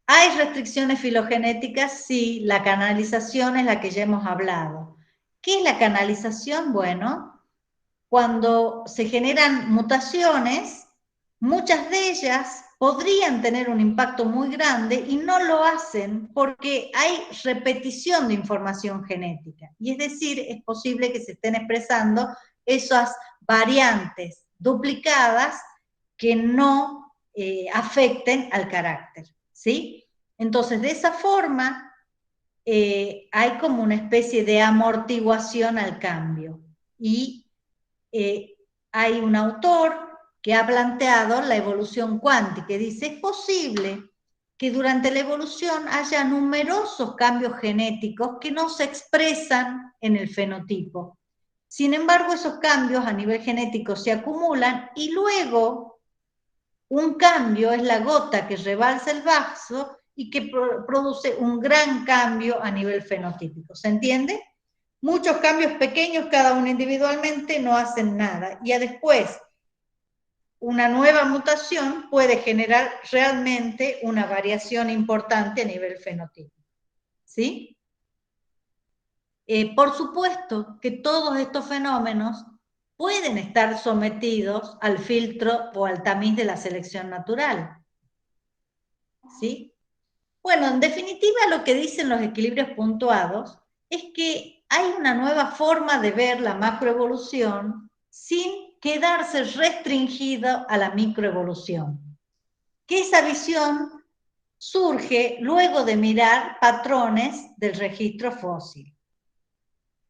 ¿Hay restricciones filogenéticas? Sí, la canalización es la que ya hemos hablado. ¿Qué es la canalización? Bueno, cuando se generan mutaciones, muchas de ellas podrían tener un impacto muy grande y no lo hacen porque hay repetición de información genética. Y es decir, es posible que se estén expresando esas variantes duplicadas que no afecten al carácter, ¿sí? Entonces, de esa forma, hay como una especie de amortiguación al cambio. Y hay un autor que ha planteado la evolución cuántica, y dice, es posible que durante la evolución haya numerosos cambios genéticos que no se expresan en el fenotipo. Sin embargo, esos cambios a nivel genético se acumulan y luego un cambio es la gota que rebalsa el vaso y que produce un gran cambio a nivel fenotípico. ¿Se entiende? Muchos cambios pequeños, cada uno individualmente, no hacen nada. Y después, una nueva mutación puede generar realmente una variación importante a nivel fenotípico. ¿Sí? Por supuesto que todos estos fenómenos pueden estar sometidos al filtro o al tamiz de la selección natural. ¿Sí? Bueno, en definitiva, lo que dicen los equilibrios puntuados es que hay una nueva forma de ver la macroevolución sin quedarse restringido a la microevolución. Que esa visión surge luego de mirar patrones del registro fósil.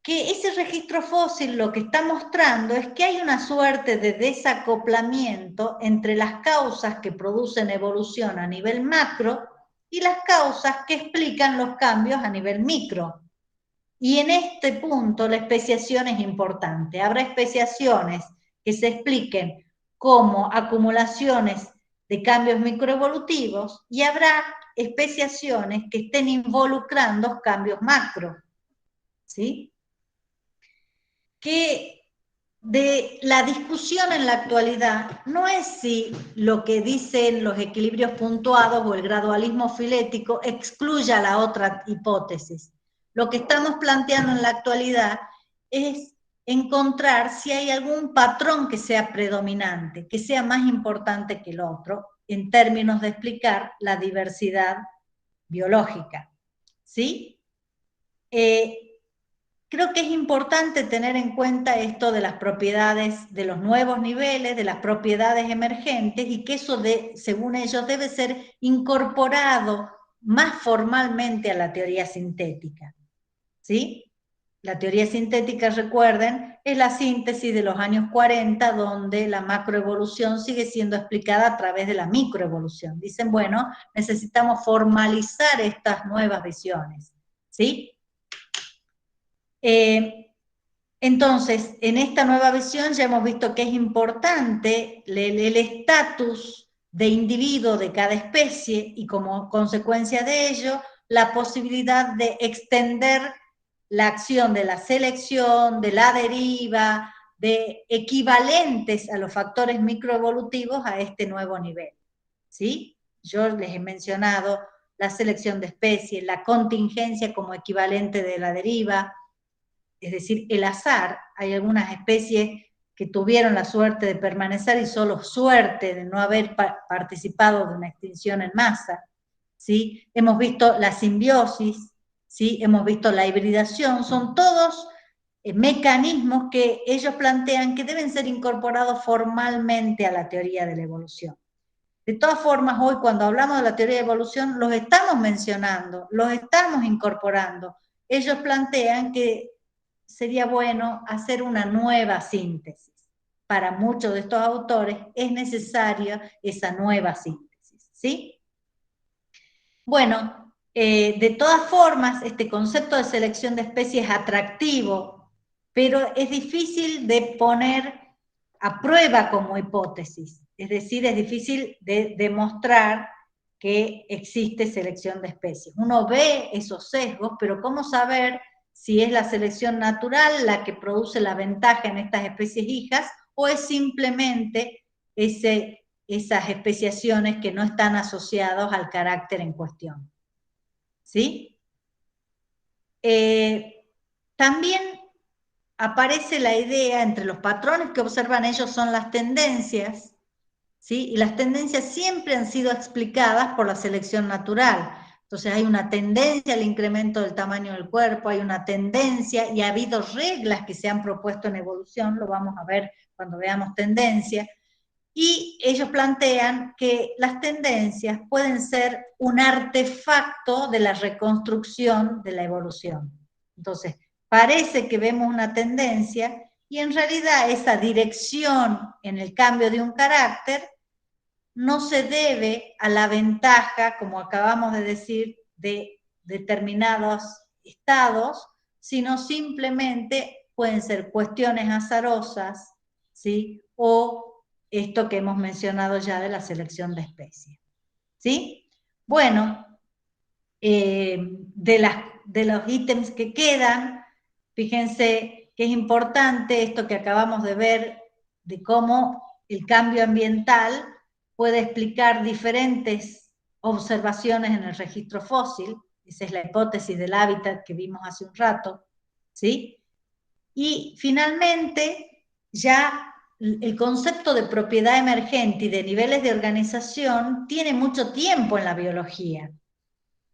Que ese registro fósil lo que está mostrando es que hay una suerte de desacoplamiento entre las causas que producen evolución a nivel macro y las causas que explican los cambios a nivel micro. Y en este punto la especiación es importante. Habrá especiaciones que se expliquen como acumulaciones de cambios microevolutivos y habrá especiaciones que estén involucrando cambios macro. ¿Sí? Que de la discusión en la actualidad no es si lo que dicen los equilibrios puntuados o el gradualismo filético excluya la otra hipótesis. Lo que estamos planteando en la actualidad es encontrar si hay algún patrón que sea predominante, que sea más importante que el otro, en términos de explicar la diversidad biológica. ¿Sí? Creo que es importante tener en cuenta esto de las propiedades de los nuevos niveles, de las propiedades emergentes, y que eso, según ellos, debe ser incorporado más formalmente a la teoría sintética. ¿Sí? La teoría sintética, recuerden, es la síntesis de los años 40, donde la macroevolución sigue siendo explicada a través de la microevolución. Dicen, bueno, necesitamos formalizar estas nuevas visiones. ¿Sí? Entonces, en esta nueva visión ya hemos visto que es importante el estatus de individuo de cada especie y como consecuencia de ello, la posibilidad de extender la acción de la selección, de la deriva, de equivalentes a los factores microevolutivos a este nuevo nivel. ¿Sí? Yo les he mencionado la selección de especies, la contingencia como equivalente de la deriva, es decir, el azar. Hay algunas especies que tuvieron la suerte de permanecer y solo suerte de no haber participado de una extinción en masa. ¿Sí? Hemos visto la simbiosis, ¿sí? Hemos visto la hibridación, son todos mecanismos que ellos plantean que deben ser incorporados formalmente a la teoría de la evolución. De todas formas, hoy cuando hablamos de la teoría de evolución, los estamos mencionando, los estamos incorporando. Ellos plantean que sería bueno hacer una nueva síntesis. Para muchos de estos autores es necesaria esa nueva síntesis, ¿sí? Bueno, de todas formas, este concepto de selección de especies es atractivo, pero es difícil de poner a prueba como hipótesis. Es decir, es difícil de demostrar que existe selección de especies. Uno ve esos sesgos, pero ¿cómo saber si es la selección natural la que produce la ventaja en estas especies hijas o es simplemente esas especiaciones que no están asociadas al carácter en cuestión? ¿Sí? También aparece la idea, entre los patrones que observan ellos son las tendencias, ¿sí? Y las tendencias siempre han sido explicadas por la selección natural. Entonces hay una tendencia al incremento del tamaño del cuerpo, hay una tendencia, y ha habido reglas que se han propuesto en evolución, lo vamos a ver cuando veamos tendencia, y ellos plantean que las tendencias pueden ser un artefacto de la reconstrucción de la evolución. Entonces, parece que vemos una tendencia, y en realidad esa dirección en el cambio de un carácter no se debe a la ventaja, como acabamos de decir, de determinados estados, sino simplemente pueden ser cuestiones azarosas, ¿sí? O esto que hemos mencionado ya de la selección de especies, ¿sí? Bueno, de los ítems que quedan, fíjense que es importante esto que acabamos de ver, de cómo el cambio ambiental puede explicar diferentes observaciones en el registro fósil. Esa es la hipótesis del hábitat que vimos hace un rato, ¿sí? Y finalmente, ya el concepto de propiedad emergente y de niveles de organización tiene mucho tiempo en la biología.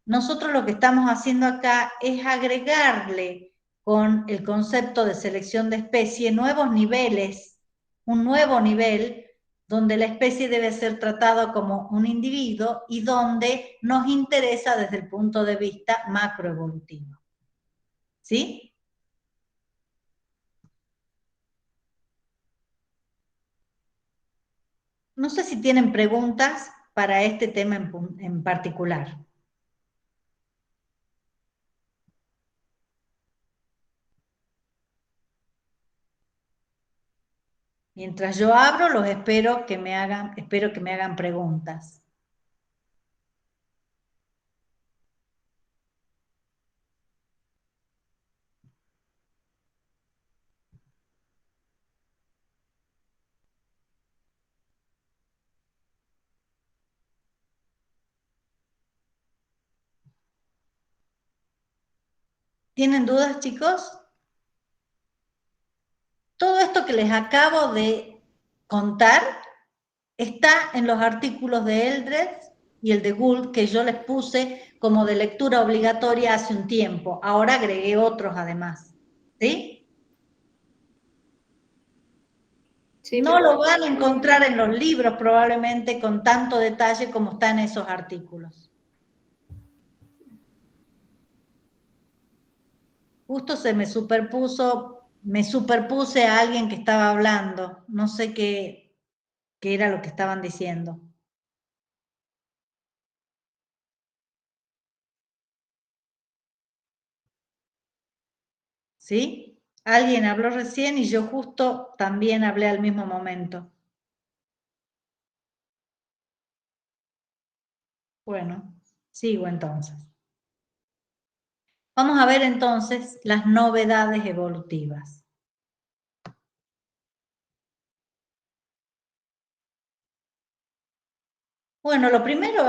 Nosotros lo que estamos haciendo acá es agregarle con el concepto de selección de especie nuevos niveles, un nuevo nivel donde la especie debe ser tratada como un individuo y donde nos interesa desde el punto de vista macroevolutivo. ¿Sí? No sé si tienen preguntas para este tema en particular. Mientras yo abro, espero que me hagan preguntas. ¿Tienen dudas, chicos? Todo esto que les acabo de contar está en los artículos de Eldredge y el de Gould, que yo les puse como de lectura obligatoria hace un tiempo. Ahora agregué otros además. ¿Sí? Sí, No pero lo van a encontrar en los libros probablemente con tanto detalle como está en esos artículos. Justo se me superpuse a alguien que estaba hablando. No sé qué era lo que estaban diciendo. ¿Sí? Alguien habló recién y yo justo también hablé al mismo momento. Bueno, sigo entonces. Vamos a ver entonces las novedades evolutivas. Bueno, lo primero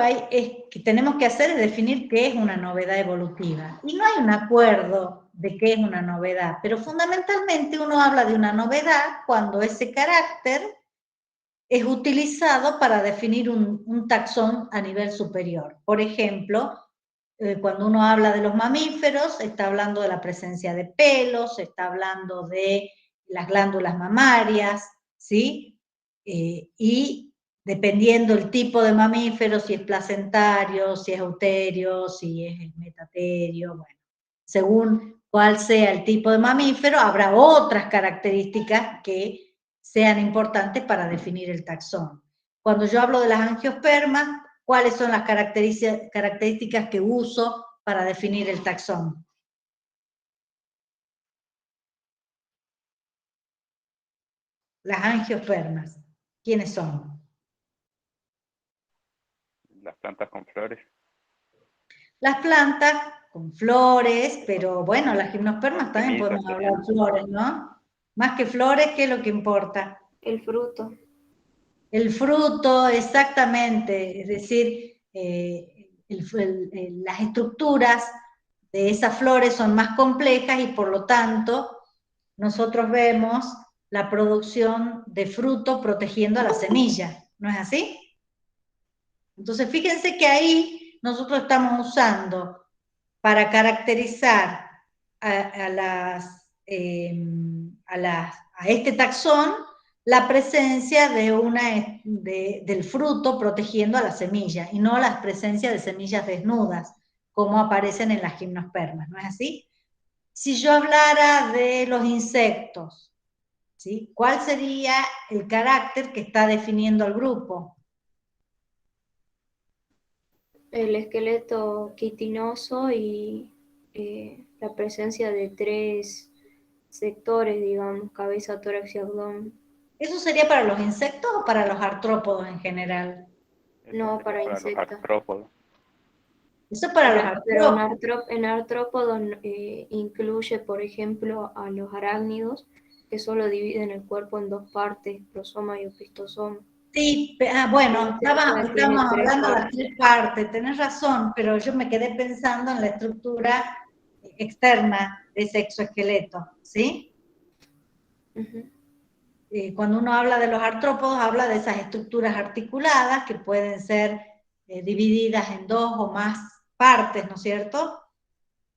que tenemos que hacer es definir qué es una novedad evolutiva. Y no hay un acuerdo de qué es una novedad, pero fundamentalmente uno habla de una novedad cuando ese carácter es utilizado para definir un taxón a nivel superior. Por ejemplo, cuando uno habla de los mamíferos, está hablando de la presencia de pelos, está hablando de las glándulas mamarias, ¿sí? Y dependiendo el tipo de mamífero, si es placentario, si es euterio, si es metaterio, bueno, según cuál sea el tipo de mamífero, habrá otras características que sean importantes para definir el taxón. Cuando yo hablo de las angiospermas, ¿cuáles son las características que uso para definir el taxón? Las angiospermas, ¿quiénes son? Las plantas con flores. Las plantas con flores, pero bueno, las gimnospermas también Semillas podemos hablar también. de flores, ¿no? Más que flores, ¿qué es lo que importa? el fruto. El fruto, exactamente, es decir, las estructuras de esas flores son más complejas y por lo tanto nosotros vemos la producción de fruto protegiendo a la semilla, ¿no es así? Entonces fíjense que ahí nosotros estamos usando para caracterizar a este taxón la presencia del fruto protegiendo a la semilla y no la presencia de semillas desnudas, como aparecen en las gimnospermas, ¿no es así? Si yo hablara de los insectos, ¿sí? ¿Cuál sería el carácter que está definiendo al grupo? El esqueleto quitinoso y la presencia de 3 sectores, digamos, cabeza, tórax y abdomen. ¿Eso sería para los insectos o para los artrópodos en general? Eso No, sería para para los insectos. artrópodos. Eso es para los Pero artrópodos. en artrópodos incluye, por ejemplo, a los arácnidos, que solo dividen el cuerpo en 2 partes, prosoma y opistosoma. Sí, bueno, Tiene estamos 3 hablando de las partes. 3 partes, tenés razón, pero yo me quedé pensando en la estructura externa de ese exoesqueleto, ¿sí? Ujú. Cuando uno habla de los artrópodos, habla de esas estructuras articuladas que pueden ser divididas en 2 o más partes, ¿no es cierto?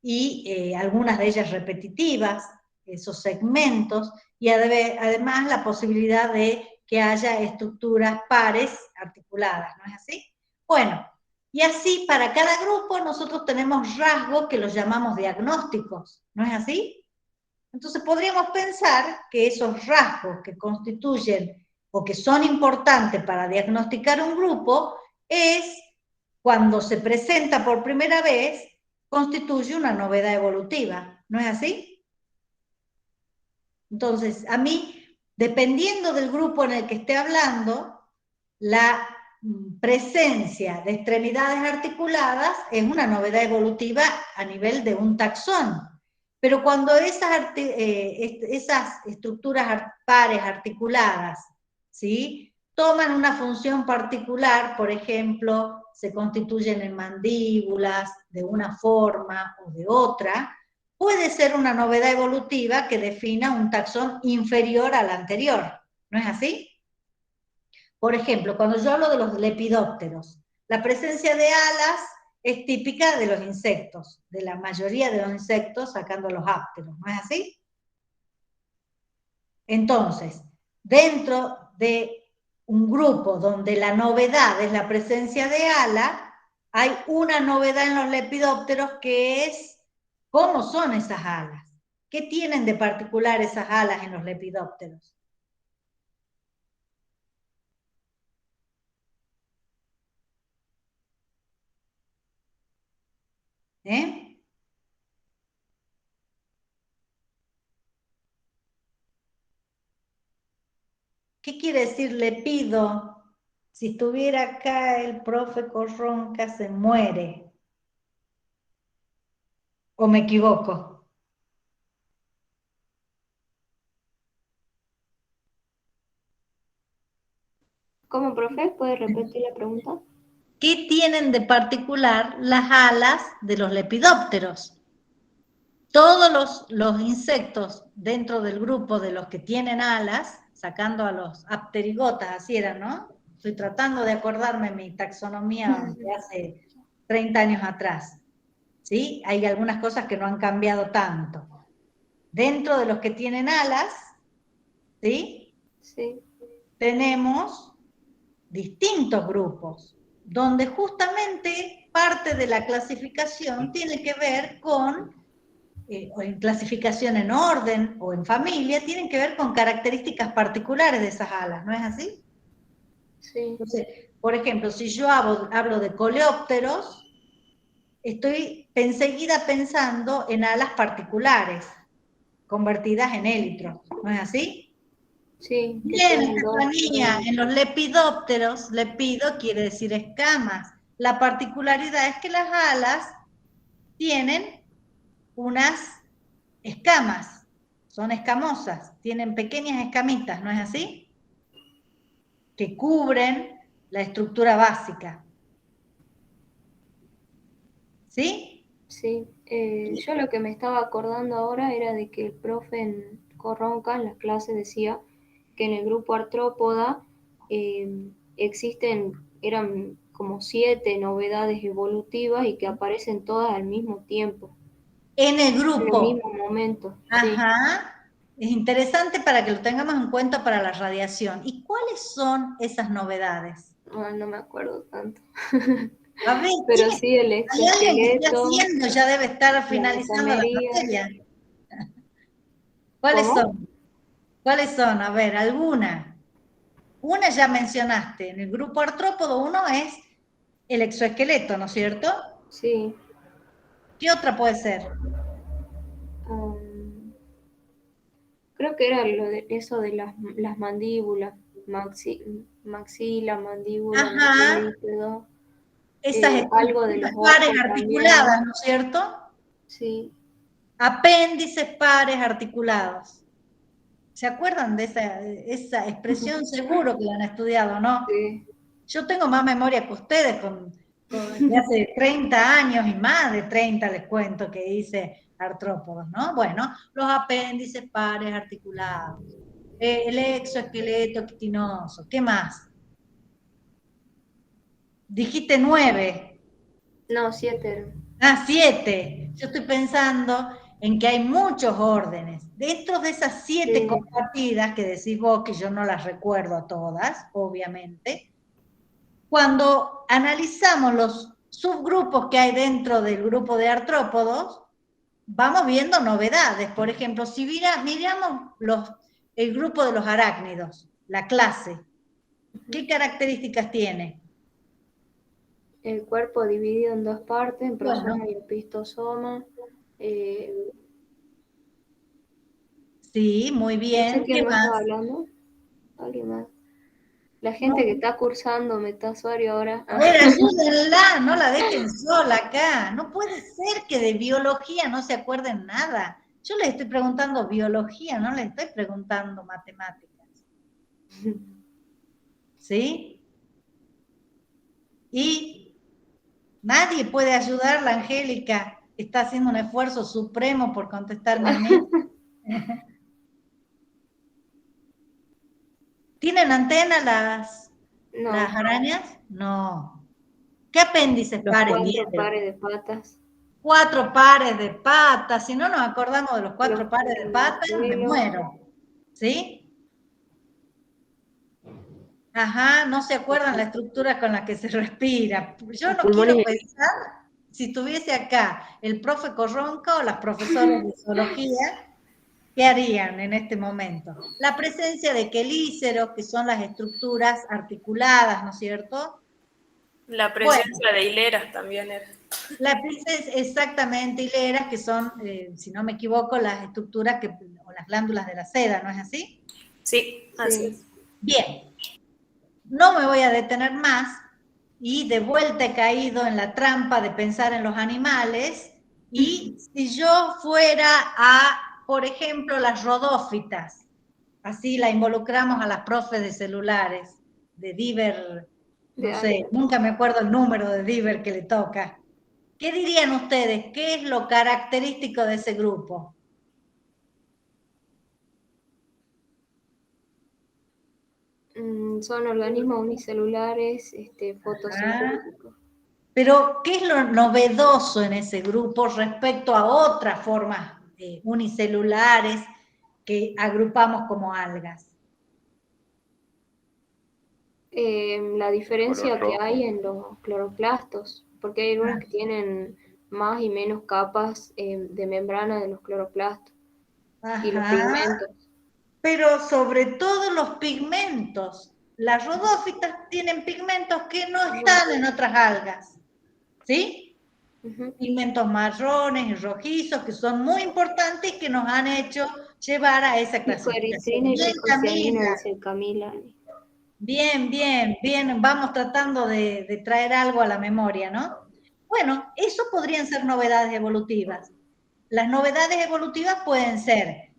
Y algunas de ellas repetitivas, esos segmentos, y además la posibilidad de que haya estructuras pares articuladas, ¿no es así? Bueno, y así para cada grupo nosotros tenemos rasgos que los llamamos diagnósticos, ¿no es así? Entonces podríamos pensar que esos rasgos que constituyen o que son importantes para diagnosticar un grupo es cuando se presenta por primera vez, constituye una novedad evolutiva, ¿no es así? Entonces, a mí, dependiendo del grupo en el que esté hablando, la presencia de extremidades articuladas es una novedad evolutiva a nivel de un taxón. Pero cuando esas estructuras pares articuladas, ¿sí?, toman una función particular, por ejemplo, se constituyen en mandíbulas de una forma o de otra, puede ser una novedad evolutiva que defina un taxón inferior al anterior. ¿No es así? Por ejemplo, cuando yo hablo de los lepidópteros, la presencia de alas es típica de los insectos, de la mayoría de los insectos, sacando los ápteros, ¿no es así? Entonces, dentro de un grupo donde la novedad es la presencia de ala, hay una novedad en los lepidópteros que es cómo son esas alas. ¿Qué tienen de particular esas alas en los lepidópteros? ¿Eh? ¿Qué quiere decir lepido? Si estuviera acá el profe Corronca se muere. ¿O me equivoco? ¿Cómo, profe? ¿Puede repetir la pregunta? ¿Qué tienen de particular las alas de los lepidópteros? Todos los insectos dentro del grupo de los que tienen alas, sacando a los apterigotas, así era, ¿no? Estoy tratando de acordarme mi taxonomía de hace 30 años atrás, ¿sí? Hay algunas cosas que no han cambiado tanto. Dentro de los que tienen alas, ¿sí?, Sí. tenemos distintos grupos, donde justamente parte de la clasificación tiene que ver con, o en clasificación en orden o en familia, tienen que ver con características particulares de esas alas, ¿no es así? Sí. Entonces, por ejemplo, si yo hablo de coleópteros, estoy enseguida pensando en alas particulares, convertidas en élitros, ¿no es así? Sí, que Bien, tienen 2 Estefanía, en los lepidópteros, lepido quiere decir escamas. La particularidad es que las alas tienen unas escamas, son escamosas, tienen pequeñas escamitas, ¿no es así? Que cubren la estructura básica. ¿Sí? Sí, yo lo que me estaba acordando ahora era de que el profe en Corronca en las clases decía que en el grupo artrópoda eran como 7 novedades evolutivas y que aparecen todas al mismo tiempo, En el en el grupo. mismo momento. Sí. Ajá. Es interesante para que lo tengamos en cuenta para la radiación. ¿Y cuáles son esas novedades? Ah, no me acuerdo tanto. A ver, Pero ¿quién- sí, el hay alguien que esté exoesqueleto, haciendo, ya debe estar la finalizando la mesomería. materia. ¿Cuáles ¿Cómo? son? ¿Cuáles son? A ver, alguna. Una ya mencionaste, en el grupo artrópodo uno es el exoesqueleto, ¿no es cierto? Sí. ¿Qué otra puede ser? Creo que era eso de las mandíbulas, maxila, mandíbula, Ajá, maxiloide, esas algo de los estructuras pares ojos articuladas, también. ¿no es cierto? Sí, Apéndices pares articulados. ¿Se acuerdan de esa expresión? Seguro que la han estudiado, ¿no? sí. Yo tengo más memoria que ustedes, de hace 30 años y más de 30 les cuento que hice artrópodos, ¿no? Bueno, los apéndices pares articulados, el exoesqueleto quitinoso, ¿qué más? Dijiste 9. No, 7. Ah, 7. Yo estoy pensando en que hay muchos órdenes. Dentro de esas 7 Sí. compartidas que decís vos, que yo no las recuerdo a todas, obviamente, cuando analizamos los subgrupos que hay dentro del grupo de artrópodos, vamos viendo novedades. Por ejemplo, si miramos el grupo de los arácnidos, la clase, ¿qué características tiene? El cuerpo dividido en 2 partes, en Bueno, prosoma y opistosoma. sí, muy No sé bien. ¿Qué quién más más? estaba hablando. Alguien más. La No. gente que está cursando Metasuario ahora. A ver, ayúdenla, no la dejen sola acá. No puede ser que de biología no se acuerden nada. Yo les estoy preguntando biología, no les estoy preguntando matemáticas. ¿Sí? Y nadie puede ayudarla, Angélica. Está haciendo un esfuerzo supremo por contestarme a mí. ¿Tienen antena las No, arañas? No. ¿Qué apéndices los pares 4 tienen? pares de patas. 4 pares de patas. Si no nos acordamos de los 4 Los pares de patas, me pelos. muero. ¿Sí? Ajá, no se acuerdan la estructura con la que se respira. Yo Los no quiero pulmones. pensar si tuviese acá el profe Corronca o las profesoras de zoología, ¿qué harían en este momento? La presencia de quelíceros, que son las estructuras articuladas, ¿no es cierto? La presencia de hileras también era. La presencia, exactamente, hileras, que son, si no me equivoco, las estructuras o las glándulas de la seda, ¿no es así? Sí, así es. Bien, no me voy a detener más y de vuelta he caído en la trampa de pensar en los animales y si yo fuera por ejemplo, las rodófitas, así la involucramos a las profes de celulares, de Diver, no sé, nunca me acuerdo el número de Diver que le toca. ¿Qué dirían ustedes? ¿Qué es lo característico de ese grupo? Son organismos unicelulares, fotosintéticos. Pero, ¿qué es lo novedoso en ese grupo respecto a otras formas unicelulares que agrupamos como algas? La diferencia Color que rojo. hay en los cloroplastos, porque hay algunas que tienen más y menos capas de membrana de los cloroplastos y los Ajá, pigmentos. pero sobre todo los pigmentos. Las rodófitas tienen pigmentos que no están en otras algas, ¿sí? Pigmentos marrones y rojizos que son muy importantes y que nos han hecho llevar a esa clasificación. Picoeritrina y Bien, picocianina, Camila. dice Camila. Bien, bien, bien, vamos tratando de traer algo a la memoria, ¿no? Bueno, eso podrían ser novedades evolutivas. Las novedades evolutivas pueden ser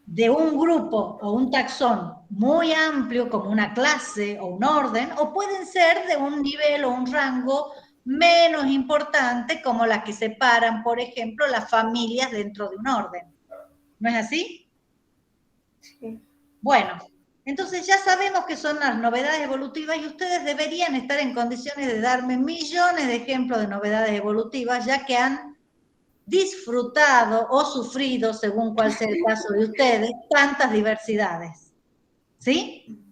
de un grupo o un taxón muy amplio, como una clase o un orden, o pueden ser de un nivel o un rango menos importante, como las que separan, por ejemplo, las familias dentro de un orden. ¿No es así? Sí. Bueno, Entonces ya sabemos que son las novedades evolutivas y ustedes deberían estar en condiciones de darme millones de ejemplos de novedades evolutivas, ya que han disfrutado o sufrido, según cuál sea el caso de ustedes, tantas diversidades. ¿Sí?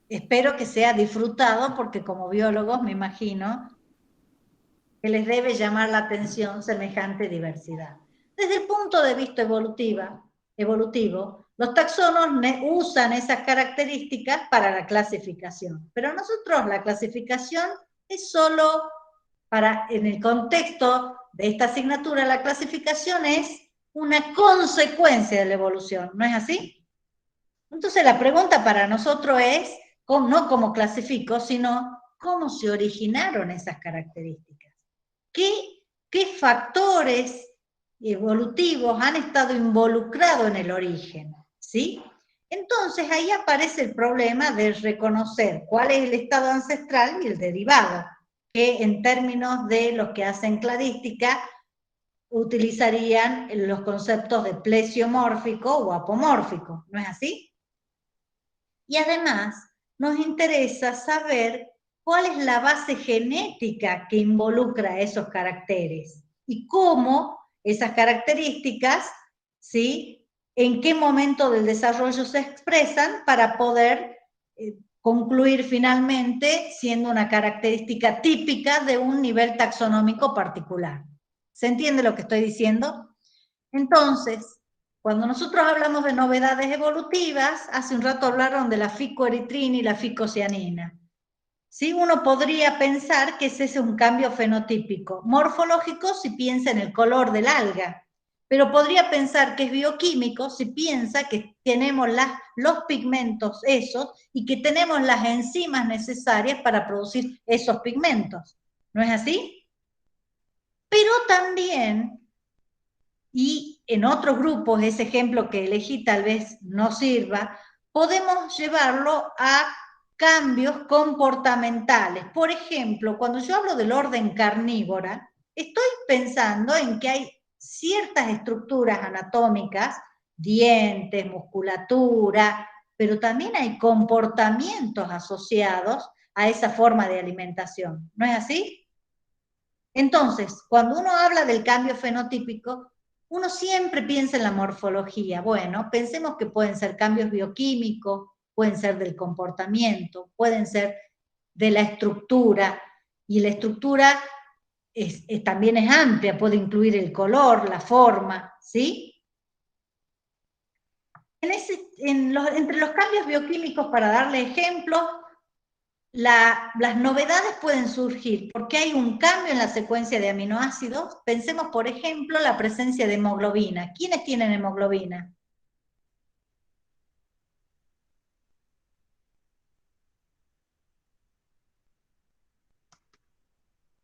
Espero que sea disfrutado, porque como biólogos me imagino que les debe llamar la atención semejante diversidad. Desde el punto de vista evolutivo, los taxonos usan esas características para la clasificación, pero nosotros la clasificación es solo para, en el contexto de esta asignatura, la clasificación es una consecuencia de la evolución, ¿no es así? Entonces la pregunta para nosotros es, no cómo clasifico, sino cómo se originaron esas características. ¿Qué factores evolutivos han estado involucrados en el origen? ¿Sí? Entonces ahí aparece el problema de reconocer cuál es el estado ancestral y el derivado, que en términos de los que hacen cladística utilizarían los conceptos de plesiomórfico o apomórfico, ¿no es así? Y además nos interesa saber cuál es la base genética que involucra esos caracteres y cómo esas características, ¿sí?, en qué momento del desarrollo se expresan para poder concluir finalmente siendo una característica típica de un nivel taxonómico particular. ¿Se entiende lo que estoy diciendo? Entonces, cuando nosotros hablamos de novedades evolutivas, hace un rato hablaron de la ficoeritrina y la ficocianina. ¿Sí? Uno podría pensar que ese es un cambio fenotípico, morfológico si piensa en el color del alga, pero podría pensar que es bioquímico si piensa que tenemos los pigmentos esos y que tenemos las enzimas necesarias para producir esos pigmentos. ¿No es así? Pero también, y en otros grupos, ese ejemplo que elegí tal vez no sirva, podemos llevarlo a cambios comportamentales. Por ejemplo, cuando yo hablo del orden carnívora, estoy pensando en que hay ciertas estructuras anatómicas, dientes, musculatura, pero también hay comportamientos asociados a esa forma de alimentación. ¿No es así? Entonces, cuando uno habla del cambio fenotípico, uno siempre piensa en la morfología. Bueno, pensemos que pueden ser cambios bioquímicos, pueden ser del comportamiento, pueden ser de la estructura, y la estructura también es amplia, puede incluir el color, la forma, ¿sí? Entre los cambios bioquímicos, para darle ejemplos, las novedades pueden surgir porque hay un cambio en la secuencia de aminoácidos. Pensemos, por ejemplo, la presencia de hemoglobina. ¿Quiénes tienen hemoglobina?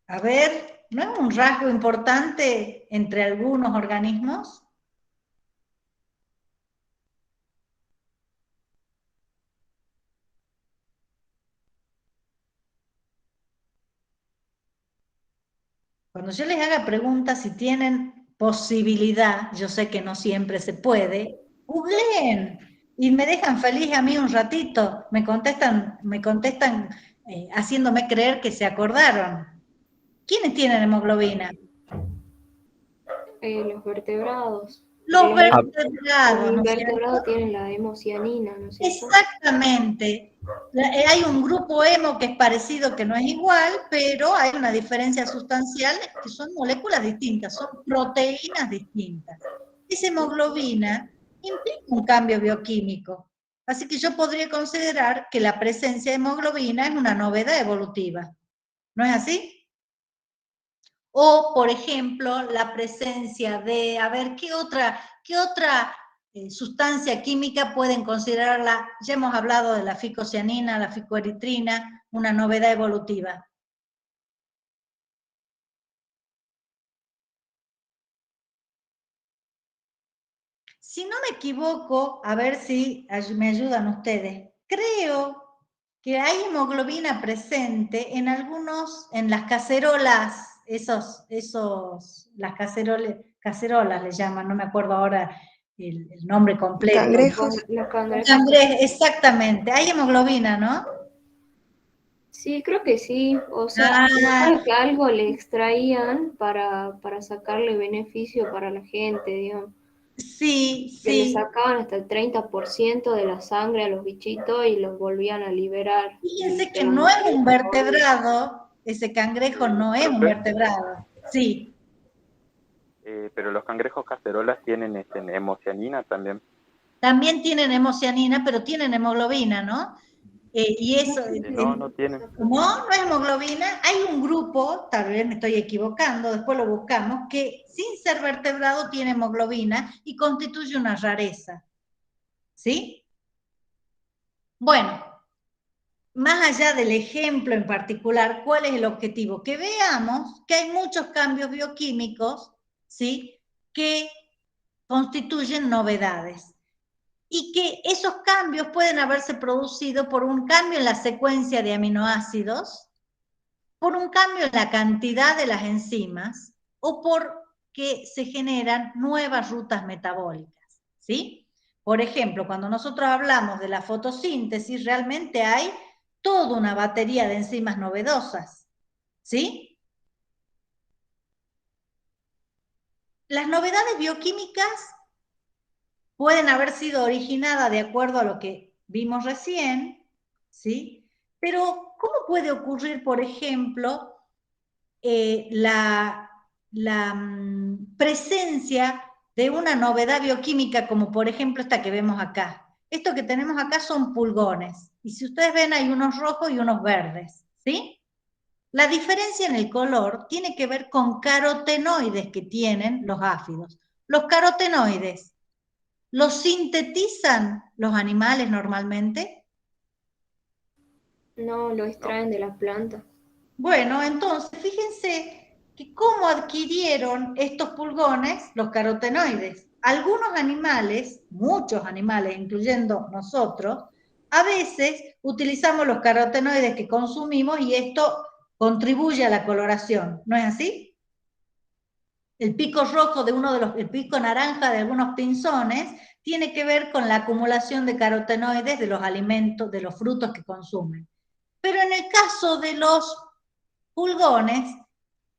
A ver, ¿no es un rasgo importante entre algunos organismos? Cuando yo les haga preguntas si tienen posibilidad, yo sé que no siempre se puede, googleen y me dejan feliz a mí un ratito, me contestan haciéndome creer que se acordaron. ¿Quiénes tienen hemoglobina? Los vertebrados. Los vertebrados. Los ¿no es vertebrados cierto? tienen la hemocianina, ¿no es cierto? Exactamente. Hay un grupo hemo que es parecido, que no es igual, pero hay una diferencia sustancial, que son moléculas distintas, son proteínas distintas. Esa hemoglobina implica un cambio bioquímico. Así que yo podría considerar que la presencia de hemoglobina es una novedad evolutiva. ¿No es así? O, por ejemplo, la presencia de, a ver, ¿qué otra sustancia química pueden considerarla? Ya hemos hablado de la ficocianina, la ficoeritrina, una novedad evolutiva. Si no me equivoco, a ver si me ayudan ustedes, creo que hay hemoglobina presente en las cacerolas, las cacerolas le llaman, no me acuerdo ahora el nombre completo. Cangrejos. Los cangrejos. Exactamente, hay hemoglobina, ¿no? Sí, creo que sí. O sea, me Ah, acuerdo que algo le extraían para sacarle beneficio para la gente, digamos. sí, Que le sí. sacaban hasta el 30% de la sangre a los bichitos y los volvían a liberar. Fíjense Y que se los no es mantenían un por vida. vertebrado, ese cangrejo no es un Profe, vertebrado. Sí, pero los cangrejos cacerolas tienen hemocianina también. también tienen hemocianina, pero tienen hemoglobina, ¿no? Y eso, No tienen. no es hemoglobina. Hay un grupo, tal vez me estoy equivocando, después lo buscamos, que sin ser vertebrado tiene hemoglobina y constituye una rareza. ¿Sí? Bueno, más allá del ejemplo en particular, ¿cuál es el objetivo? Que veamos que hay muchos cambios bioquímicos, ¿sí?, que constituyen novedades y que esos cambios pueden haberse producido por un cambio en la secuencia de aminoácidos, por un cambio en la cantidad de las enzimas o porque se generan nuevas rutas metabólicas, ¿sí? Por ejemplo, cuando nosotros hablamos de la fotosíntesis, realmente hay toda una batería de enzimas novedosas, ¿sí? Las novedades bioquímicas pueden haber sido originadas de acuerdo a lo que vimos recién, ¿sí? Pero, ¿cómo puede ocurrir, por ejemplo, la presencia de una novedad bioquímica como por ejemplo esta que vemos acá? Esto que tenemos acá son pulgones, y si ustedes ven hay unos rojos y unos verdes, ¿sí? La diferencia en el color tiene que ver con carotenoides que tienen los áfidos. Los carotenoides, ¿los sintetizan los animales normalmente? No, lo extraen de la planta. Bueno, entonces fíjense que cómo adquirieron estos pulgones los carotenoides. Algunos animales, muchos animales, incluyendo nosotros, a veces utilizamos los carotenoides que consumimos y esto contribuye a la coloración, ¿no es así? El pico rojo de el pico naranja de algunos pinzones tiene que ver con la acumulación de carotenoides de los alimentos, de los frutos que consumen. Pero en el caso de los pulgones,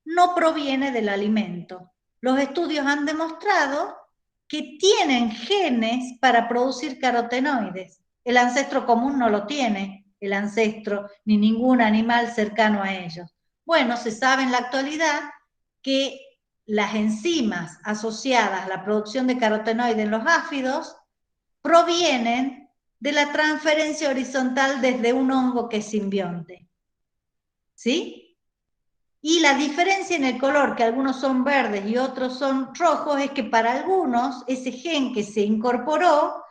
no proviene del alimento. Los estudios han demostrado que tienen genes para producir carotenoides. El ancestro común no lo tiene, el ancestro, ni ningún animal cercano a ellos. Bueno, se sabe en la actualidad que las enzimas asociadas a la producción de carotenoides en los áfidos provienen de la transferencia horizontal desde un hongo que es simbionte. ¿Sí? Y la diferencia en el color, que algunos son verdes y otros son rojos, es que para algunos ese gen que se incorporó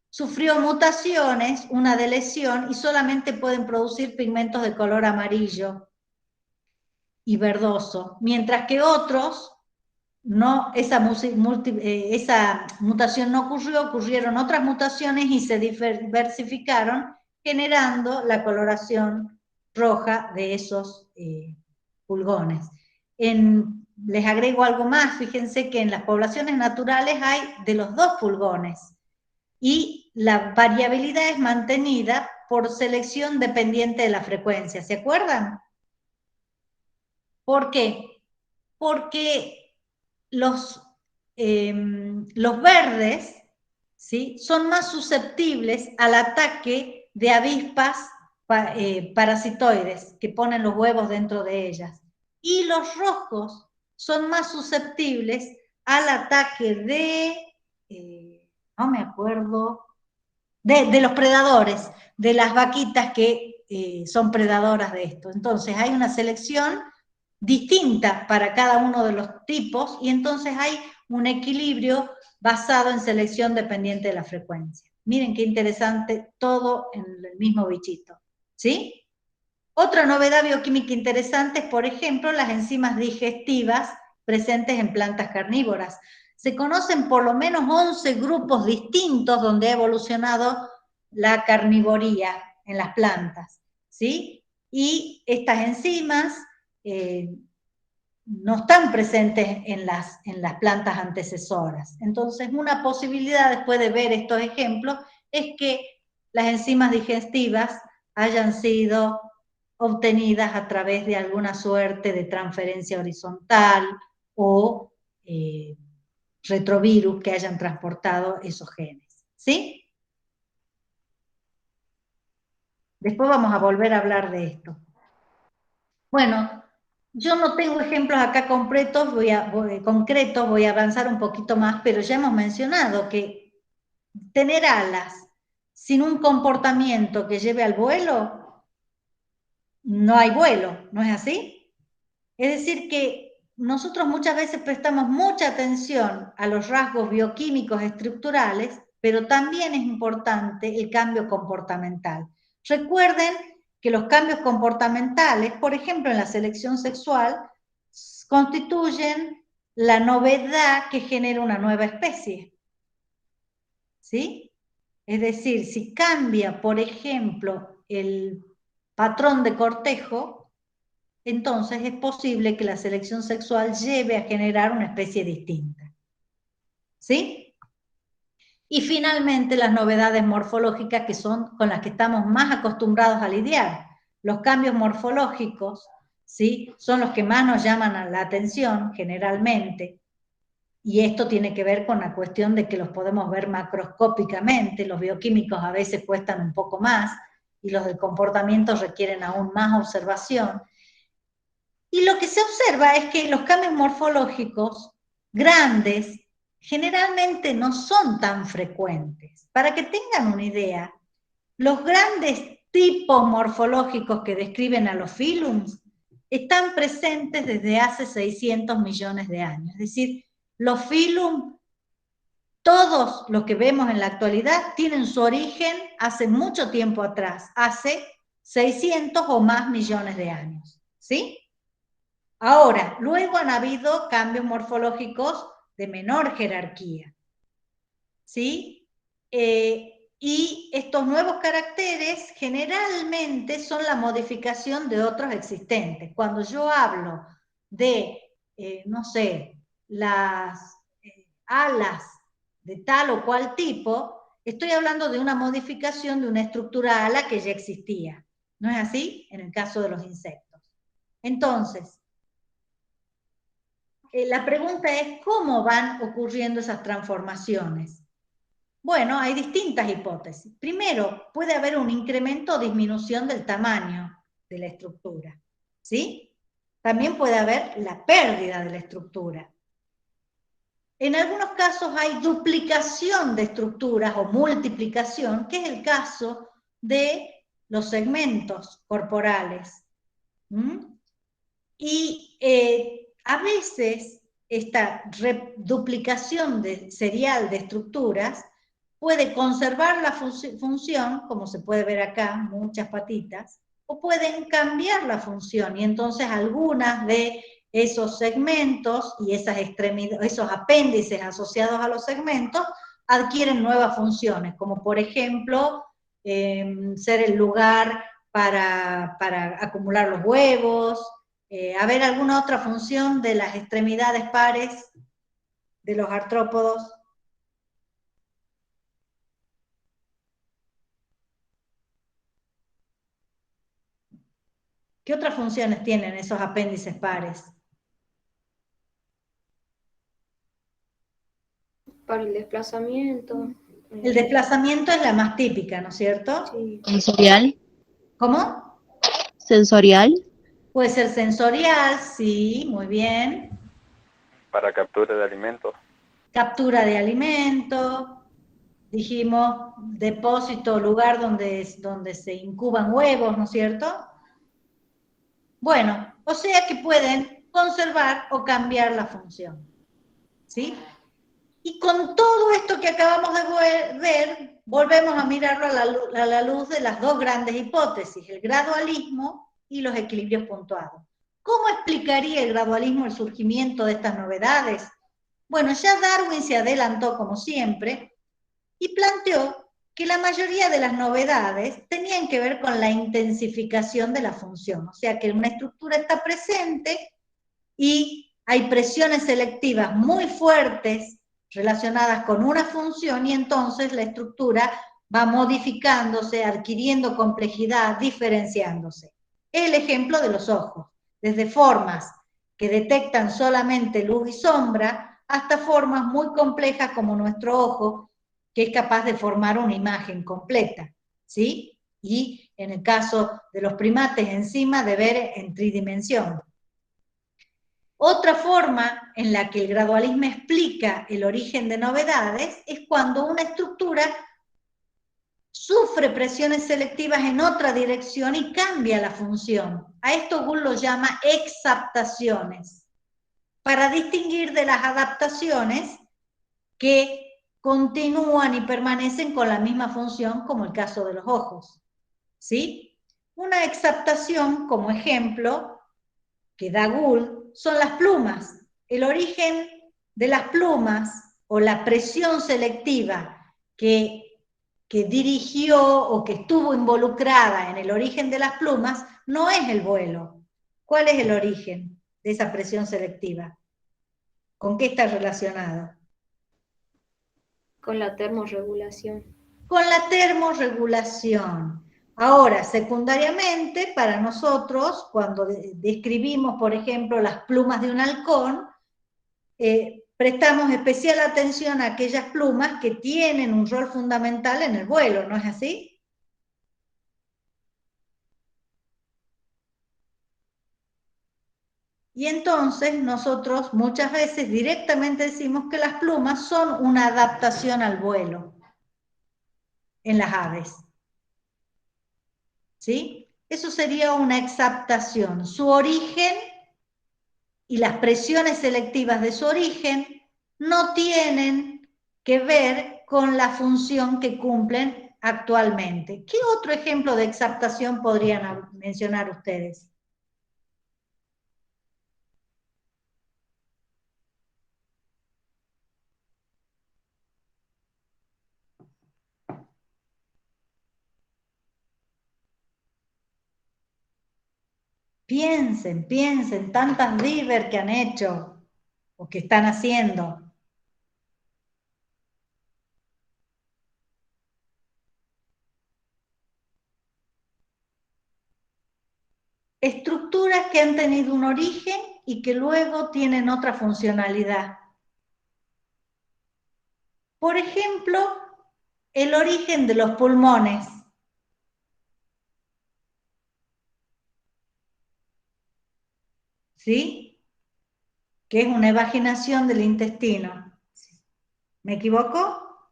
sufrió mutaciones, una deleción, y solamente pueden producir pigmentos de color amarillo y verdoso, mientras que otros, no, esa mutación no ocurrió, ocurrieron otras mutaciones y se diversificaron, generando la coloración roja de esos pulgones. Les agrego algo más, fíjense que en las poblaciones naturales hay de los dos pulgones y la variabilidad es mantenida por selección dependiente de la frecuencia, ¿se acuerdan? ¿Por qué? Porque los verdes, ¿sí?, son más susceptibles al ataque de avispas parasitoides que ponen los huevos dentro de ellas. Y los rojos son más susceptibles al ataque no me acuerdo, de los predadores, de las vaquitas que son predadoras de esto. Entonces hay una selección distinta para cada uno de los tipos y entonces hay un equilibrio basado en selección dependiente de la frecuencia. Miren qué interesante, todo en el mismo bichito, ¿sí? Otra novedad bioquímica interesante es, por ejemplo, las enzimas digestivas presentes en plantas carnívoras. Se conocen por lo menos 11 grupos distintos donde ha evolucionado la carnivoría en las plantas, ¿sí? Y estas enzimas no están presentes en las plantas antecesoras. Entonces, una posibilidad después de ver estos ejemplos es que las enzimas digestivas hayan sido obtenidas a través de alguna suerte de transferencia horizontal o retrovirus que hayan transportado esos genes. ¿Sí? Después vamos a volver a hablar de esto. Bueno, yo no tengo ejemplos acá concretos, voy a avanzar un poquito más, pero ya hemos mencionado que tener alas sin un comportamiento que lleve al vuelo, no hay vuelo, ¿no es así? Es decir que nosotros muchas veces prestamos mucha atención a los rasgos bioquímicos estructurales, pero también es importante el cambio comportamental. Recuerden que los cambios comportamentales, por ejemplo en la selección sexual, constituyen la novedad que genera una nueva especie. ¿Sí? Es decir, si cambia, por ejemplo, el patrón de cortejo, entonces es posible que la selección sexual lleve a generar una especie distinta. ¿Sí? Y finalmente las novedades morfológicas que son con las que estamos más acostumbrados a lidiar. Los cambios morfológicos, ¿sí? Son los que más nos llaman la atención generalmente, y esto tiene que ver con la cuestión de que los podemos ver macroscópicamente, los bioquímicos a veces cuestan un poco más, y los del comportamiento requieren aún más observación. Y lo que se observa es que los cambios morfológicos grandes generalmente no son tan frecuentes. Para que tengan una idea, los grandes tipos morfológicos que describen a los filums están presentes desde hace 600 millones de años. Es decir, los filum, todos los que vemos en la actualidad, tienen su origen hace mucho tiempo atrás, hace 600 o más millones de años. ¿Sí? Ahora, luego han habido cambios morfológicos de menor jerarquía. ¿Sí? Y estos nuevos caracteres generalmente son la modificación de otros existentes. Cuando yo hablo de, no sé, las alas de tal o cual tipo, estoy hablando de una modificación de una estructura ala que ya existía. ¿No es así? En el caso de los insectos. Entonces, la pregunta es, ¿cómo van ocurriendo esas transformaciones? Bueno, hay distintas hipótesis. Primero, puede haber un incremento o disminución del tamaño de la estructura, ¿sí? También puede haber la pérdida de la estructura. En algunos casos hay duplicación de estructuras o multiplicación, que es el caso de los segmentos corporales. Y a veces esta duplicación serial de estructuras puede conservar la función, como se puede ver acá, muchas patitas, o pueden cambiar la función, y entonces algunas de esos segmentos y esas extremidades, esos apéndices asociados a los segmentos, adquieren nuevas funciones, como por ejemplo, ser el lugar para acumular los huevos, a ver alguna otra función de las extremidades pares de los artrópodos. ¿Qué otras funciones tienen esos apéndices pares? Para el desplazamiento. El desplazamiento es la más típica, ¿no es cierto? Sí. Sensorial. ¿Cómo? Sensorial. Puede ser sensorial, sí, muy bien. Para captura de alimentos. Captura de alimento, dijimos, depósito, lugar donde se incuban huevos, ¿no es cierto? Bueno, o sea que pueden conservar o cambiar la función, ¿sí? Y con todo esto que acabamos de ver, volvemos a mirarlo a la luz de las dos grandes hipótesis, el gradualismo y los equilibrios puntuados. ¿Cómo explicaría el gradualismo el surgimiento de estas novedades? Bueno, ya Darwin se adelantó como siempre y planteó que la mayoría de las novedades tenían que ver con la intensificación de la función, o sea que una estructura está presente y hay presiones selectivas muy fuertes relacionadas con una función y entonces la estructura va modificándose, adquiriendo complejidad, diferenciándose. El ejemplo de los ojos, desde formas que detectan solamente luz y sombra hasta formas muy complejas como nuestro ojo, que es capaz de formar una imagen completa, ¿sí? Y en el caso de los primates encima de ver en tridimensión. Otra forma en la que el gradualismo explica el origen de novedades es cuando una estructura sufre presiones selectivas en otra dirección y cambia la función. A esto Gould lo llama exaptaciones, para distinguir de las adaptaciones que continúan y permanecen con la misma función, como el caso de los ojos. ¿Sí? Una exaptación, como ejemplo, que da Gould, son las plumas. El origen de las plumas o la presión selectiva que dirigió o que estuvo involucrada en el origen de las plumas no es el vuelo. ¿Cuál es el origen de esa presión selectiva? ¿Con qué está relacionado? Con la termorregulación. Con la termorregulación. Ahora, secundariamente, para nosotros, cuando describimos, por ejemplo, las plumas de un halcón, prestamos especial atención a aquellas plumas que tienen un rol fundamental en el vuelo, ¿no es así? Y entonces nosotros muchas veces directamente decimos que las plumas son una adaptación al vuelo en las aves. ¿Sí? Eso sería una exaptación. Su origen y las presiones selectivas de su origen no tienen que ver con la función que cumplen actualmente. ¿Qué otro ejemplo de exaptación podrían mencionar ustedes? Piensen, piensen, tantas diver que han hecho o que están haciendo. Estructuras que han tenido un origen y que luego tienen otra funcionalidad. Por ejemplo, el origen de los pulmones. ¿Sí? Que es una evaginación del intestino. ¿Me equivoco?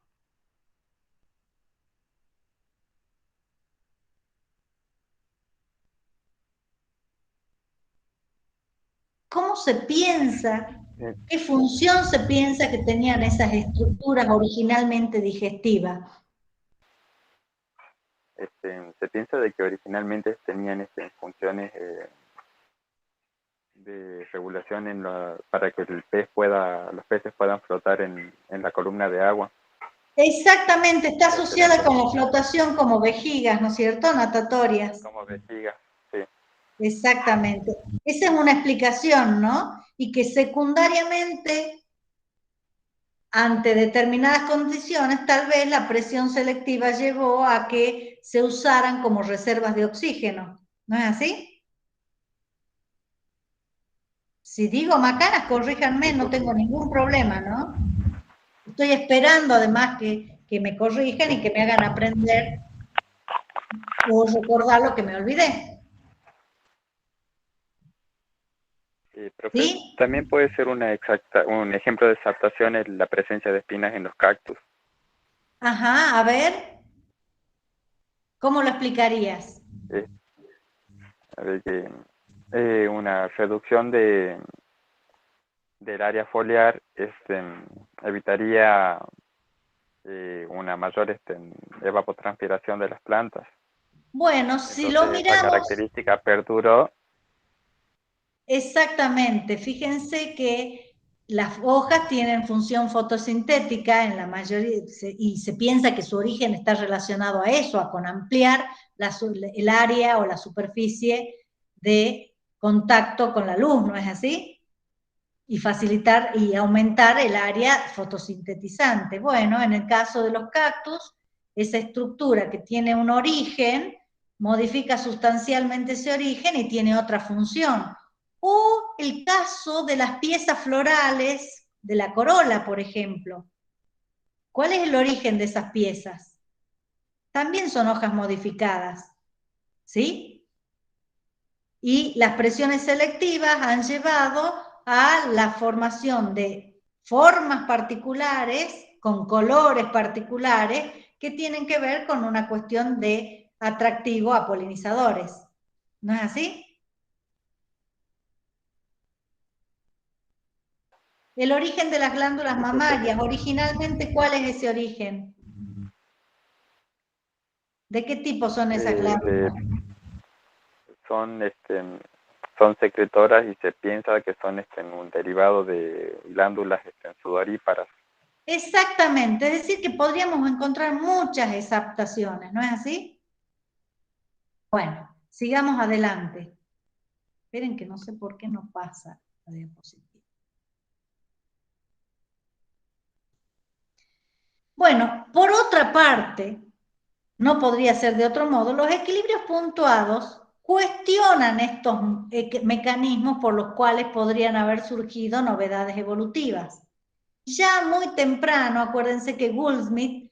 ¿Cómo se piensa? ¿Qué función se piensa que tenían esas estructuras originalmente digestivas? Se piensa de que originalmente tenían funciones de regulación para que los peces puedan flotar en la columna de agua. Exactamente, está asociada con la flotación como vejigas, ¿no es cierto? Natatorias. Como vejigas, sí. Exactamente. Esa es una explicación, ¿no? Y que secundariamente, ante determinadas condiciones, tal vez la presión selectiva llevó a que se usaran como reservas de oxígeno. ¿No es así? Si digo macanas, corríjanme, no tengo ningún problema, ¿no? Estoy esperando además que me corrijan y que me hagan aprender o recordar lo que me olvidé. Profe, ¿Sí? también puede ser un ejemplo de exaptación es la presencia de espinas en los cactus. Ajá, a ver. ¿Cómo lo explicarías? A ver, una reducción del área foliar evitaría una mayor evapotranspiración de las plantas. Bueno, si lo Entonces, miramos... esa característica perduró. Exactamente, fíjense que las hojas tienen función fotosintética en la mayoría, y se piensa que su origen está relacionado a eso, con ampliar el área o la superficie de contacto con la luz, ¿no es así? y facilitar y aumentar el área fotosintetizante. Bueno, en el caso de los cactus, esa estructura que tiene un origen, modifica sustancialmente ese origen y tiene otra función. O el caso de las piezas florales de la corola, por ejemplo. ¿Cuál es el origen de esas piezas? También son hojas modificadas, ¿sí? Y las presiones selectivas han llevado a la formación de formas particulares, con colores particulares, que tienen que ver con una cuestión de atractivo a polinizadores. ¿No es así? El origen de las glándulas mamarias, originalmente, ¿cuál es ese origen? ¿De qué tipo son esas glándulas? Son secretoras y se piensa que son un derivado de glándulas sudoríparas. Exactamente, es decir, que podríamos encontrar muchas exaptaciones, ¿no es así? Bueno, sigamos adelante. Esperen que no sé por qué no pasa la diapositiva. Bueno, por otra parte, no podría ser de otro modo, los equilibrios puntuados cuestionan estos mecanismos por los cuales podrían haber surgido novedades evolutivas. Ya muy temprano, acuérdense que Goldsmith,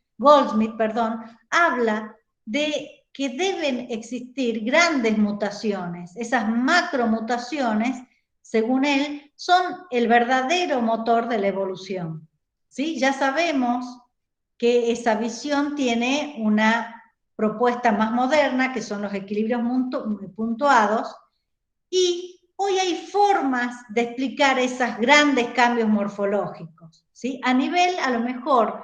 habla de que deben existir grandes mutaciones. Esas macromutaciones, según él, son el verdadero motor de la evolución. ¿Sí? Ya sabemos que esa visión tiene una propuesta más moderna, que son los equilibrios puntuados, y hoy hay formas de explicar esos grandes cambios morfológicos, ¿sí? A nivel, a lo mejor,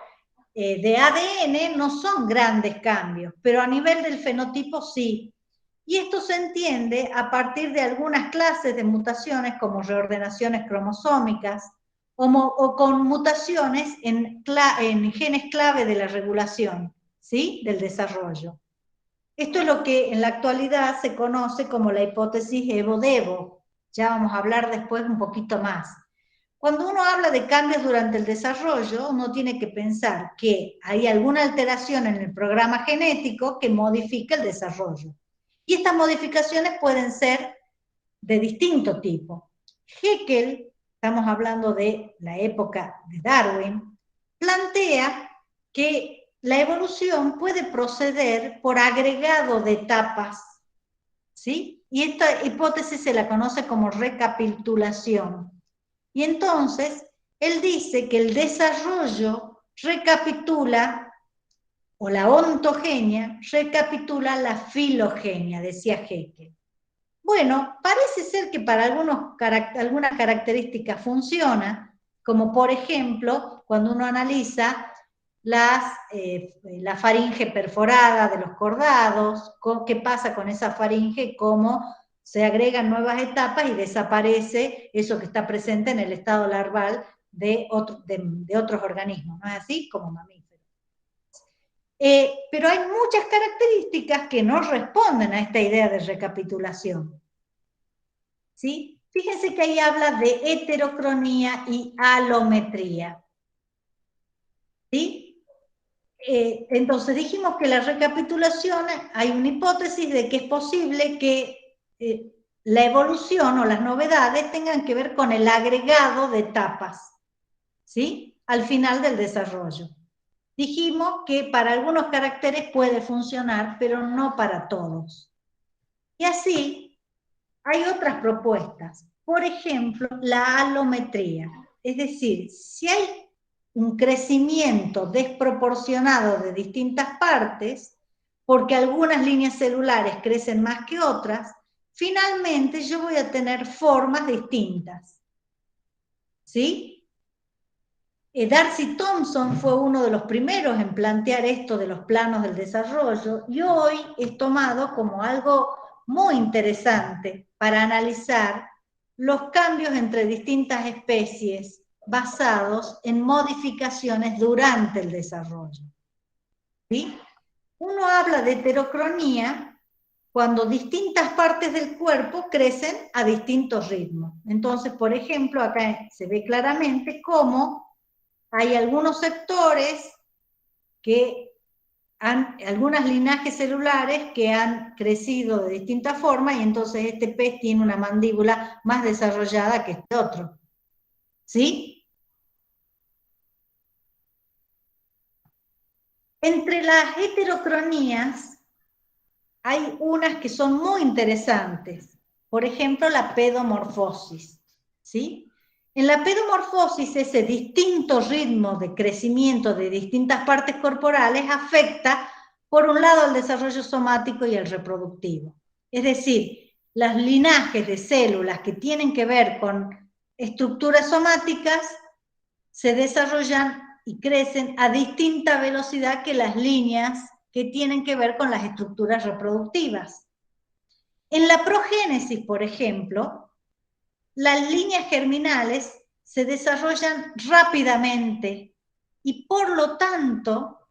de ADN no son grandes cambios, pero a nivel del fenotipo sí. Y esto se entiende a partir de algunas clases de mutaciones como reordenaciones cromosómicas o con mutaciones en genes clave de la regulación, ¿sí? Del desarrollo. Esto es lo que en la actualidad se conoce como la hipótesis Evo-Devo. Ya vamos a hablar después un poquito más. Cuando uno habla de cambios durante el desarrollo, uno tiene que pensar que hay alguna alteración en el programa genético que modifica el desarrollo. Y estas modificaciones pueden ser de distinto tipo. Haeckel, estamos hablando de la época de Darwin, plantea que la evolución puede proceder por agregado de etapas, ¿sí? Y esta hipótesis se la conoce como recapitulación. Y entonces, él dice que el desarrollo recapitula, o la ontogenia, recapitula la filogenia, decía Haeckel. Bueno, parece ser que para algunas características funciona, como por ejemplo, cuando uno analiza la faringe perforada de los cordados, qué pasa con esa faringe, cómo se agregan nuevas etapas y desaparece eso que está presente en el estado larval de otros organismos, ¿no es así? Como mamíferos. Pero hay muchas características que no responden a esta idea de recapitulación. ¿Sí? Fíjense que ahí habla de heterocronía y alometría. ¿Sí? Entonces dijimos que la recapitulación, hay una hipótesis de que es posible que la evolución o las novedades tengan que ver con el agregado de etapas, ¿sí? Al final del desarrollo. Dijimos que para algunos caracteres puede funcionar, pero no para todos. Y así hay otras propuestas. Por ejemplo, la alometría. Es decir, si hay un crecimiento desproporcionado de distintas partes, porque algunas líneas celulares crecen más que otras, finalmente yo voy a tener formas distintas. ¿Sí? Darcy Thompson fue uno de los primeros en plantear esto de los planos del desarrollo y hoy es tomado como algo muy interesante para analizar los cambios entre distintas especies basados en modificaciones durante el desarrollo. ¿Sí? Uno habla de heterocronía cuando distintas partes del cuerpo crecen a distintos ritmos. Entonces, por ejemplo, acá se ve claramente cómo hay algunos sectores algunos linajes celulares que han crecido de distinta forma, y entonces este pez tiene una mandíbula más desarrollada que este otro. ¿Sí? Entre las heterocronías hay unas que son muy interesantes. Por ejemplo, la pedomorfosis. ¿Sí? En la pedomorfosis, ese distinto ritmo de crecimiento de distintas partes corporales afecta, por un lado, el desarrollo somático y el reproductivo. Es decir, los linajes de células que tienen que ver con estructuras somáticas se desarrollan y crecen a distinta velocidad que las líneas que tienen que ver con las estructuras reproductivas. En la progénesis, por ejemplo, las líneas germinales se desarrollan rápidamente y por lo tanto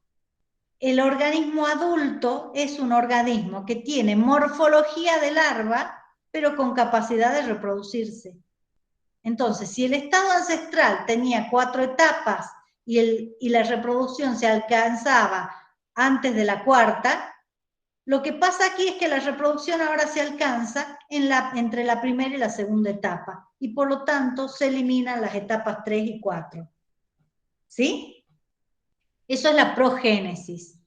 el organismo adulto es un organismo que tiene morfología de larva pero con capacidad de reproducirse. Entonces, si el estado ancestral tenía 4 etapas y la reproducción se alcanzaba antes de la 4ª, lo que pasa aquí es que la reproducción ahora se alcanza entre la primera y la 2ª etapa, y por lo tanto se eliminan las etapas 3 y 4. ¿Sí? Eso es la progénesis.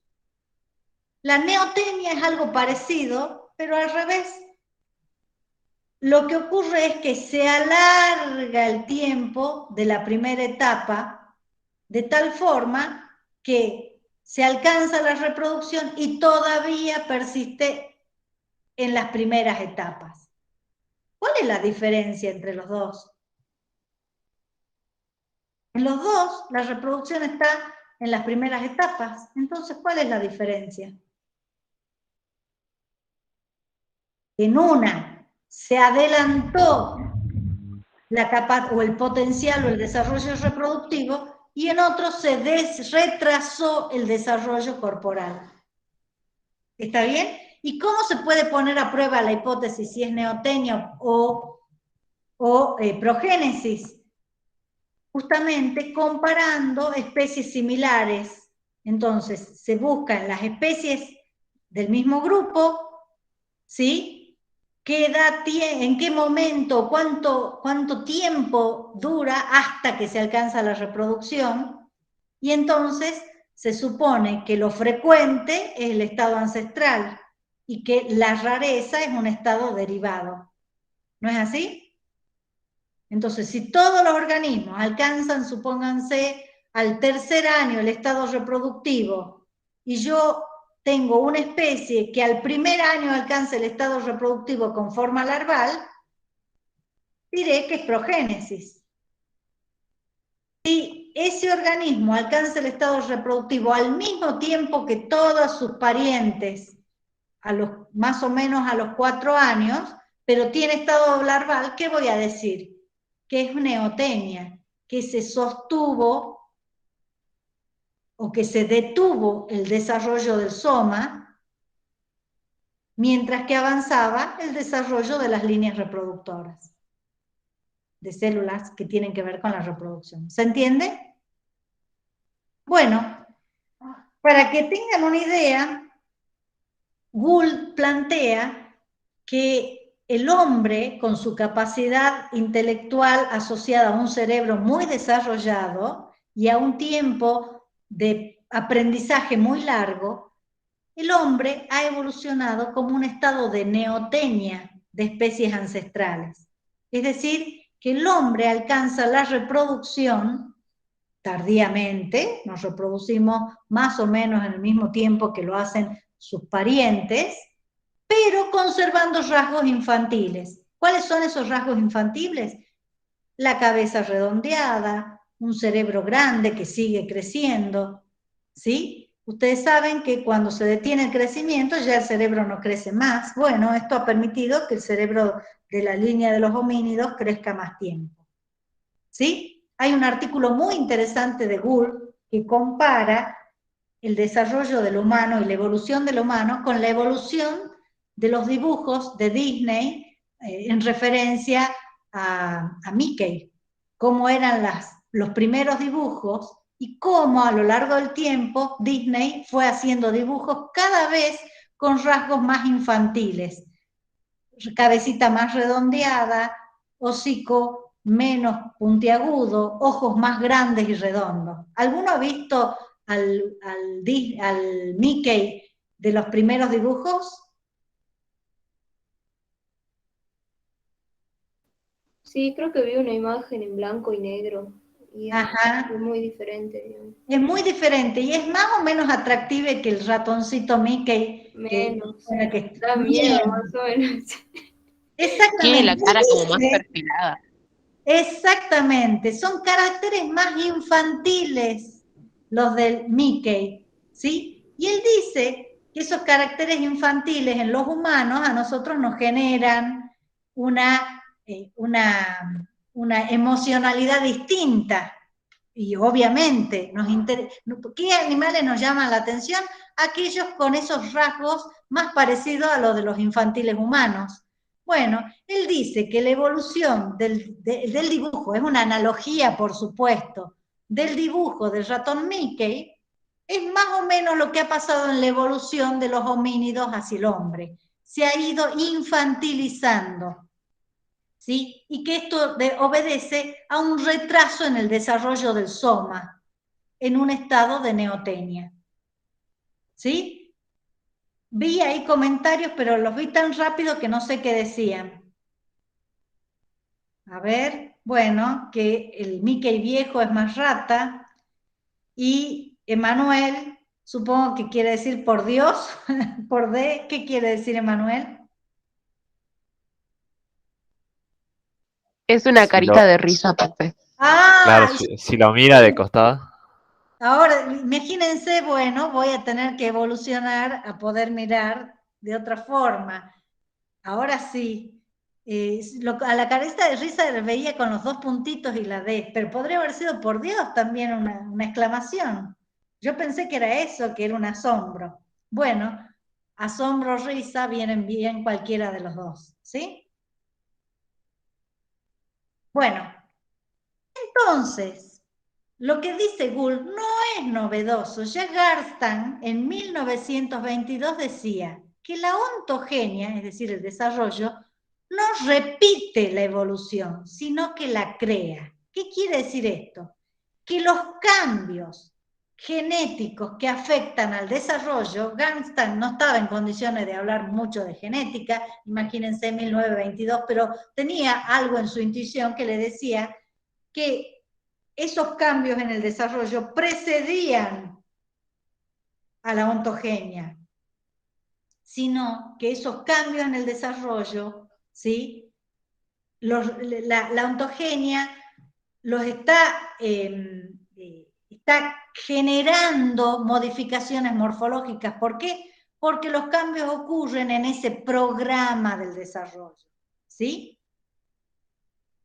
La neotenia es algo parecido, pero al revés. Lo que ocurre es que se alarga el tiempo de la primera etapa de tal forma que se alcanza la reproducción y todavía persiste en las primeras etapas. ¿Cuál es la diferencia entre los dos? En los dos, la reproducción está en las primeras etapas. Entonces, ¿cuál es la diferencia? En una se adelantó el potencial o el desarrollo reproductivo, y en otro se retrasó el desarrollo corporal. ¿Está bien? ¿Y cómo se puede poner a prueba la hipótesis si es neotenia o progénesis? Justamente comparando especies similares. Entonces, se buscan las especies del mismo grupo, ¿sí? ¿Qué edad tiene, en qué momento, cuánto tiempo dura hasta que se alcanza la reproducción? Y entonces se supone que lo frecuente es el estado ancestral y que la rareza es un estado derivado. ¿No es así? Entonces, si todos los organismos alcanzan, supónganse, al 3er año el estado reproductivo, y yo tengo una especie que al 1er año alcanza el estado reproductivo con forma larval, diré que es progénesis. Si ese organismo alcanza el estado reproductivo al mismo tiempo que todos sus parientes, más o menos a los 4 años, pero tiene estado larval, ¿qué voy a decir? Que es neotenia, que se sostuvo o que se detuvo el desarrollo del soma, mientras que avanzaba el desarrollo de las líneas reproductoras, de células que tienen que ver con la reproducción. ¿Se entiende? Bueno, para que tengan una idea, Gould plantea que el hombre, con su capacidad intelectual asociada a un cerebro muy desarrollado y a un tiempo de aprendizaje muy largo, el hombre ha evolucionado como un estado de neotenia de especies ancestrales. Es decir, que el hombre alcanza la reproducción tardíamente, nos reproducimos más o menos en el mismo tiempo que lo hacen sus parientes, pero conservando rasgos infantiles. ¿Cuáles son esos rasgos infantiles? La cabeza redondeada, un cerebro grande que sigue creciendo, ¿sí? Ustedes saben que cuando se detiene el crecimiento ya el cerebro no crece más. Bueno, esto ha permitido que el cerebro de la línea de los homínidos crezca más tiempo, ¿sí? Hay un artículo muy interesante de Gould que compara el desarrollo del humano y la evolución del humano con la evolución de los dibujos de Disney en referencia a Mickey, cómo eran los primeros dibujos y cómo a lo largo del tiempo Disney fue haciendo dibujos cada vez con rasgos más infantiles. Cabecita más redondeada, hocico menos puntiagudo, ojos más grandes y redondos. ¿Alguno ha visto al Mickey de los primeros dibujos? Sí, creo que vi una imagen en blanco y negro y es muy diferente, digamos. Es muy diferente y es más o menos atractivo que el ratoncito Mickey. Menos, que da miedo más o menos. Exactamente. Tiene la cara como más perfilada. Exactamente, son caracteres más infantiles los del Mickey, ¿sí? Y él dice que esos caracteres infantiles en los humanos a nosotros nos generan una emocionalidad distinta. Y obviamente, ¿qué animales nos llaman la atención? Aquellos con esos rasgos más parecidos a los de los infantiles humanos. Bueno, él dice que la evolución del dibujo, es una analogía, por supuesto, del dibujo del ratón Mickey, es más o menos lo que ha pasado en la evolución de los homínidos hacia el hombre. Se ha ido infantilizando, ¿sí? Y que esto obedece a un retraso en el desarrollo del soma, en un estado de neotenia. ¿Sí? Vi ahí comentarios, pero los vi tan rápido que no sé qué decían. A ver, bueno, que el Mickey viejo es más rata. Y Emanuel, supongo que quiere decir por Dios, por D. ¿Qué quiere decir Emanuel? Es una carita de risa, Pepe. Claro, si lo mira de costado. Ahora, imagínense, bueno, voy a tener que evolucionar a poder mirar de otra forma. Ahora sí, a la carita de risa le veía con los dos puntitos y la D, pero podría haber sido por Dios también una exclamación. Yo pensé que era eso, que era un asombro. Bueno, asombro, risa, vienen bien cualquiera de los dos, ¿sí? Bueno, entonces, lo que dice Gould no es novedoso. Ya Garstan en 1922 decía que la ontogenia, es decir, el desarrollo, no repite la evolución, sino que la crea. ¿Qué quiere decir esto? Que los cambios genéticos que afectan al desarrollo, Garstan no estaba en condiciones de hablar mucho de genética, imagínense 1922, pero tenía algo en su intuición que le decía que esos cambios en el desarrollo precedían a la ontogenia, sino que esos cambios en el desarrollo, ¿sí? La ontogenia los está generando modificaciones morfológicas. ¿Por qué? Porque los cambios ocurren en ese programa del desarrollo, ¿sí?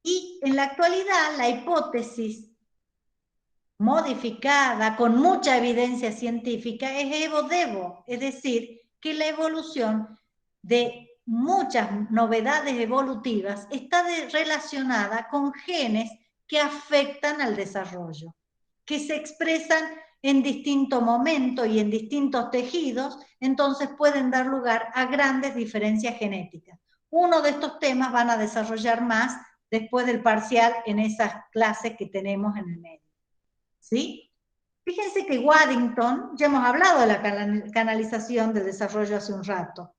Y en la actualidad la hipótesis modificada, con mucha evidencia científica, es evo-devo, es decir, que la evolución de muchas novedades evolutivas está relacionada con genes que afectan al desarrollo, que se expresan en distintos momentos y en distintos tejidos, entonces pueden dar lugar a grandes diferencias genéticas. Uno de estos temas van a desarrollar más después del parcial en esas clases que tenemos en el medio. ¿Sí? Fíjense que Waddington, ya hemos hablado de la canalización del desarrollo hace un rato,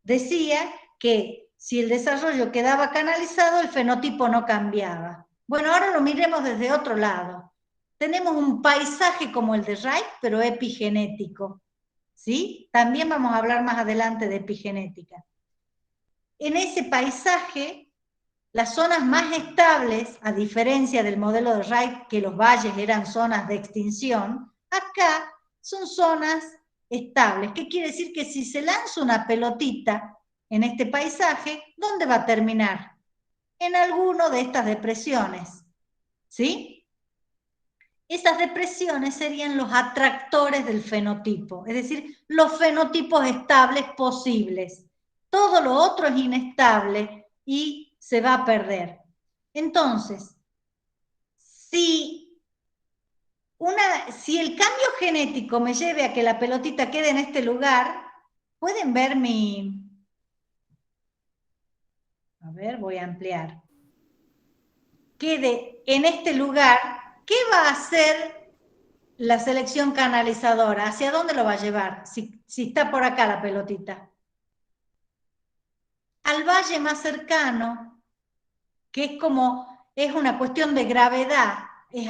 decía que si el desarrollo quedaba canalizado, el fenotipo no cambiaba. Bueno, ahora lo miremos desde otro lado. Tenemos un paisaje como el de Wright, pero epigenético, ¿sí? También vamos a hablar más adelante de epigenética. En ese paisaje, las zonas más estables, a diferencia del modelo de Wright, que los valles eran zonas de extinción, acá son zonas estables. ¿Qué quiere decir? Que si se lanza una pelotita en este paisaje, ¿dónde va a terminar? En alguno de estas depresiones, ¿sí? Esas depresiones serían los atractores del fenotipo, es decir, los fenotipos estables posibles. todo lo otro es inestable y se va a perder. Entonces, si el cambio genético me lleve a que la pelotita quede en este lugar, pueden ver a ver, voy a ampliar. Quede en este lugar, ¿qué va a hacer la selección canalizadora? ¿Hacia dónde lo va a llevar? Si está por acá la pelotita. Al valle más cercano, que es una cuestión de gravedad,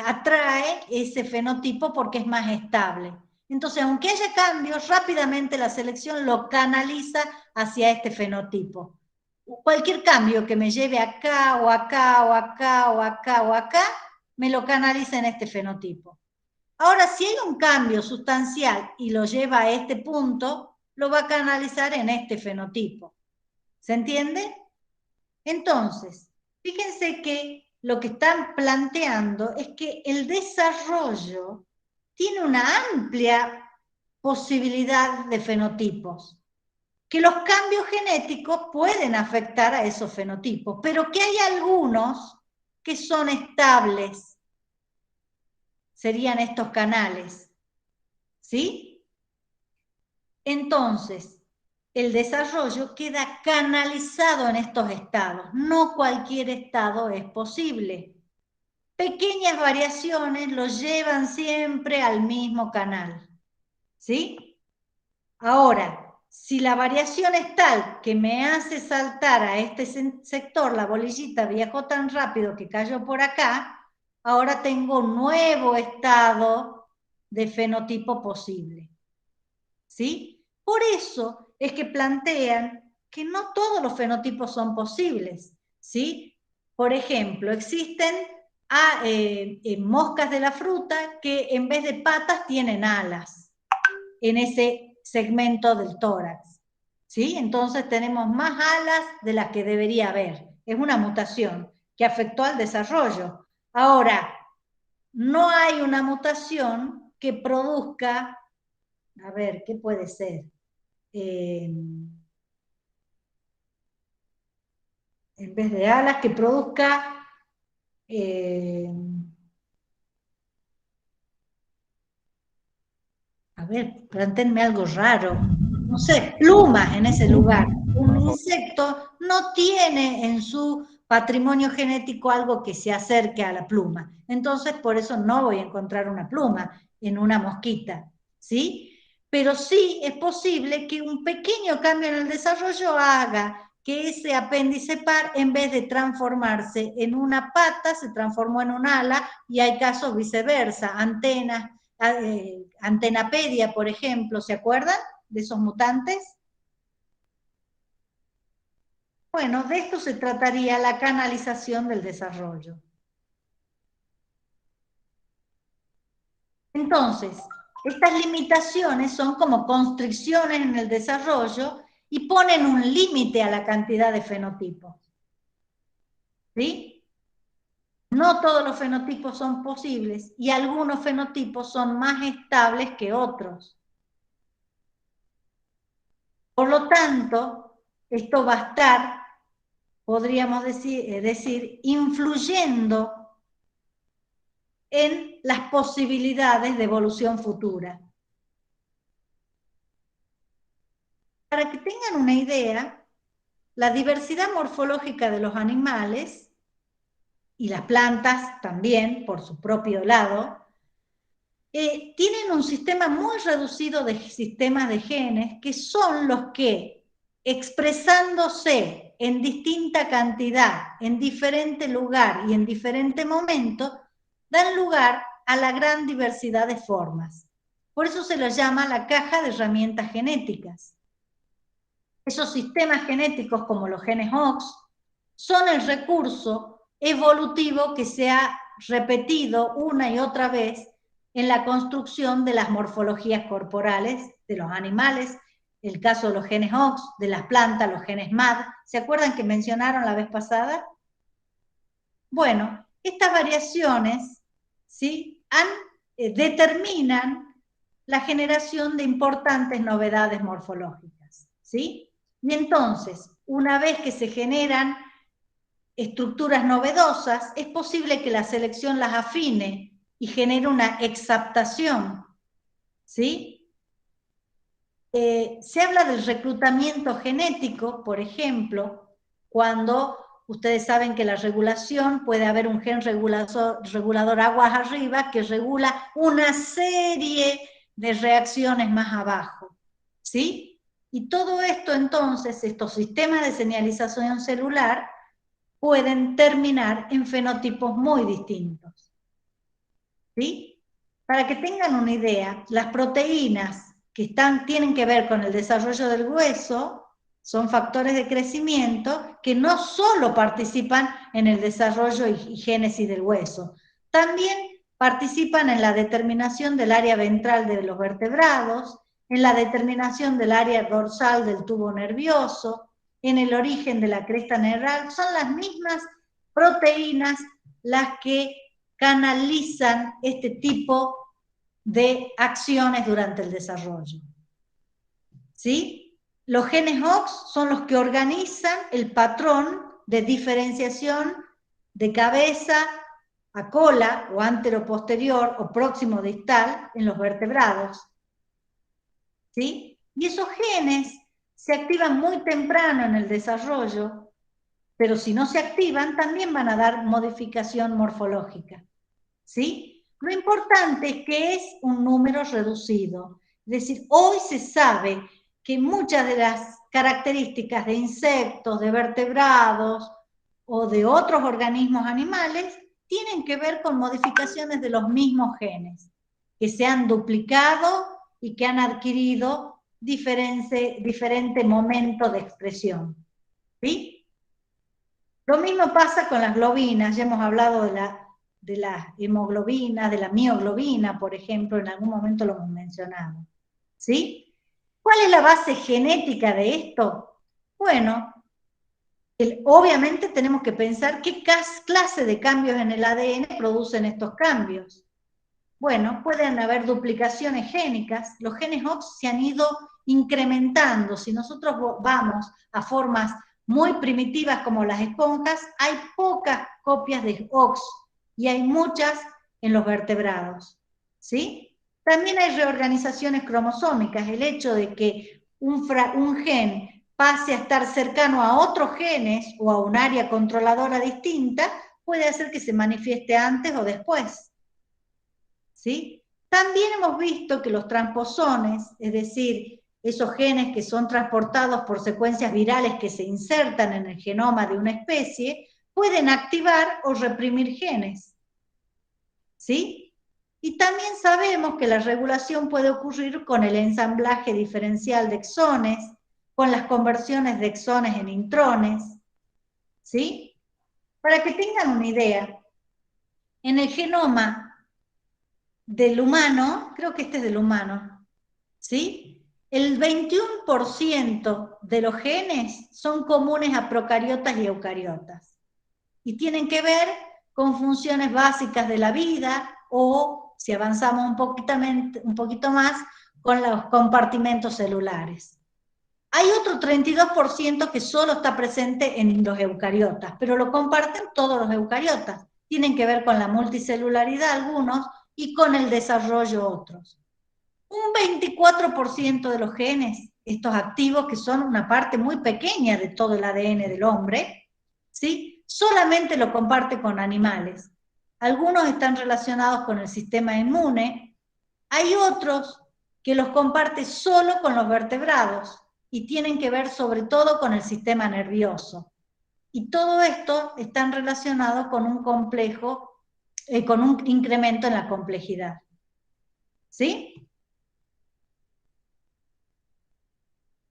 atrae ese fenotipo porque es más estable. Entonces, aunque haya cambios, rápidamente la selección lo canaliza hacia este fenotipo. Cualquier cambio que me lleve acá, o acá, o acá, o acá, o acá, me lo canaliza en este fenotipo. Ahora, si hay un cambio sustancial y lo lleva a este punto, lo va a canalizar en este fenotipo. ¿Se entiende? Entonces, fíjense que lo que están planteando es que el desarrollo tiene una amplia posibilidad de fenotipos, que los cambios genéticos pueden afectar a esos fenotipos, pero que hay algunos que son estables, serían estos canales, ¿sí? Entonces, el desarrollo queda canalizado en estos estados. No cualquier estado es posible. Pequeñas variaciones lo llevan siempre al mismo canal. ¿Sí? Ahora, si la variación es tal que me hace saltar a este sector, la bolillita viajó tan rápido que cayó por acá, ahora tengo un nuevo estado de fenotipo posible. ¿Sí? Por eso es que plantean que no todos los fenotipos son posibles, ¿sí? Por ejemplo, existen moscas de la fruta que en vez de patas tienen alas en ese segmento del tórax, ¿sí? Entonces tenemos más alas de las que debería haber. Es una mutación que afectó al desarrollo. Ahora, no hay una mutación que produzca, a ver, ¿qué puede ser? En vez de alas, que produzca a ver, plantéenme algo raro, no sé, plumas en ese lugar. Un insecto no tiene en su patrimonio genético algo que se acerque a la pluma. Entonces, por eso no voy a encontrar una pluma en una mosquita, ¿sí? Pero sí es posible que un pequeño cambio en el desarrollo haga que ese apéndice par, en vez de transformarse en una pata, se transformó en un ala, y hay casos viceversa, antenas, Antenapedia, por ejemplo, ¿se acuerdan de esos mutantes? Bueno, de esto se trataría la canalización del desarrollo. Entonces, estas limitaciones son como constricciones en el desarrollo y ponen un límite a la cantidad de fenotipos. ¿Sí? No todos los fenotipos son posibles y algunos fenotipos son más estables que otros. Por lo tanto, esto va a estar, podríamos decir, influyendo en las posibilidades de evolución futura. Para que tengan una idea, la diversidad morfológica de los animales, y las plantas también, por su propio lado, tienen un sistema muy reducido de sistemas de genes que son los que, expresándose en distinta cantidad, en diferente lugar y en diferente momento, dan lugar a la gran diversidad de formas. Por eso se lo llama la caja de herramientas genéticas. Esos sistemas genéticos, como los genes Hox, son el recurso evolutivo que se ha repetido una y otra vez en la construcción de las morfologías corporales de los animales, el caso de los genes Hox, de las plantas, los genes MAD. ¿Se acuerdan que mencionaron la vez pasada? Bueno, estas variaciones, ¿sí?, determinan la generación de importantes novedades morfológicas, ¿sí? Y entonces, una vez que se generan estructuras novedosas, es posible que la selección las afine y genere una exaptación, ¿sí? Se habla del reclutamiento genético, por ejemplo, cuando ustedes saben que la regulación puede haber un gen regulador aguas arriba que regula una serie de reacciones más abajo, ¿sí? Y todo esto entonces, estos sistemas de señalización celular pueden terminar en fenotipos muy distintos, ¿sí? Para que tengan una idea, las proteínas que tienen que ver con el desarrollo del hueso son factores de crecimiento que no solo participan en el desarrollo y génesis del hueso, también participan en la determinación del área ventral de los vertebrados, en la determinación del área dorsal del tubo nervioso, en el origen de la cresta neural. Son las mismas proteínas las que canalizan este tipo de acciones durante el desarrollo. ¿Sí? Los genes OX son los que organizan el patrón de diferenciación de cabeza a cola, o antero-posterior, o próximo-distal en los vertebrados. ¿Sí? Y esos genes se activan muy temprano en el desarrollo, pero si no se activan, también van a dar modificación morfológica. ¿Sí? Lo importante es que es un número reducido. Es decir, hoy se sabe que muchas de las características de insectos, de vertebrados o de otros organismos animales tienen que ver con modificaciones de los mismos genes, que se han duplicado y que han adquirido diferente momento de expresión. ¿Sí? Lo mismo pasa con las globinas. Ya hemos hablado de la hemoglobina, de la mioglobina, por ejemplo, en algún momento lo hemos mencionado. ¿Sí? ¿Cuál es la base genética de esto? Bueno, obviamente tenemos que pensar qué clase de cambios en el ADN producen estos cambios. Bueno, pueden haber duplicaciones génicas. Los genes OX se han ido incrementando. Si nosotros vamos a formas muy primitivas como las esponjas, hay pocas copias de OX y hay muchas en los vertebrados, ¿sí? También hay reorganizaciones cromosómicas. El hecho de que un gen pase a estar cercano a otros genes o a un área controladora distinta puede hacer que se manifieste antes o después, ¿sí? También hemos visto que los transposones, es decir, esos genes que son transportados por secuencias virales que se insertan en el genoma de una especie, pueden activar o reprimir genes, ¿sí? Y también sabemos que la regulación puede ocurrir con el ensamblaje diferencial de exones, con las conversiones de exones en intrones, ¿sí? Para que tengan una idea, en el genoma del humano, creo que este es del humano, ¿sí? El 21% de los genes son comunes a procariotas y eucariotas y tienen que ver con funciones básicas de la vida o, si avanzamos un poquito más, con los compartimentos celulares. Hay otro 32% que solo está presente en los eucariotas, pero lo comparten todos los eucariotas. Tienen que ver con la multicelularidad algunos y con el desarrollo otros. Un 24% de los genes, estos activos que son una parte muy pequeña de todo el ADN del hombre, ¿sí? Solamente lo comparte con animales. Algunos están relacionados con el sistema inmune, hay otros que los comparte solo con los vertebrados y tienen que ver sobre todo con el sistema nervioso. Y todo esto está relacionado con un complejo, con un incremento en la complejidad. ¿Sí?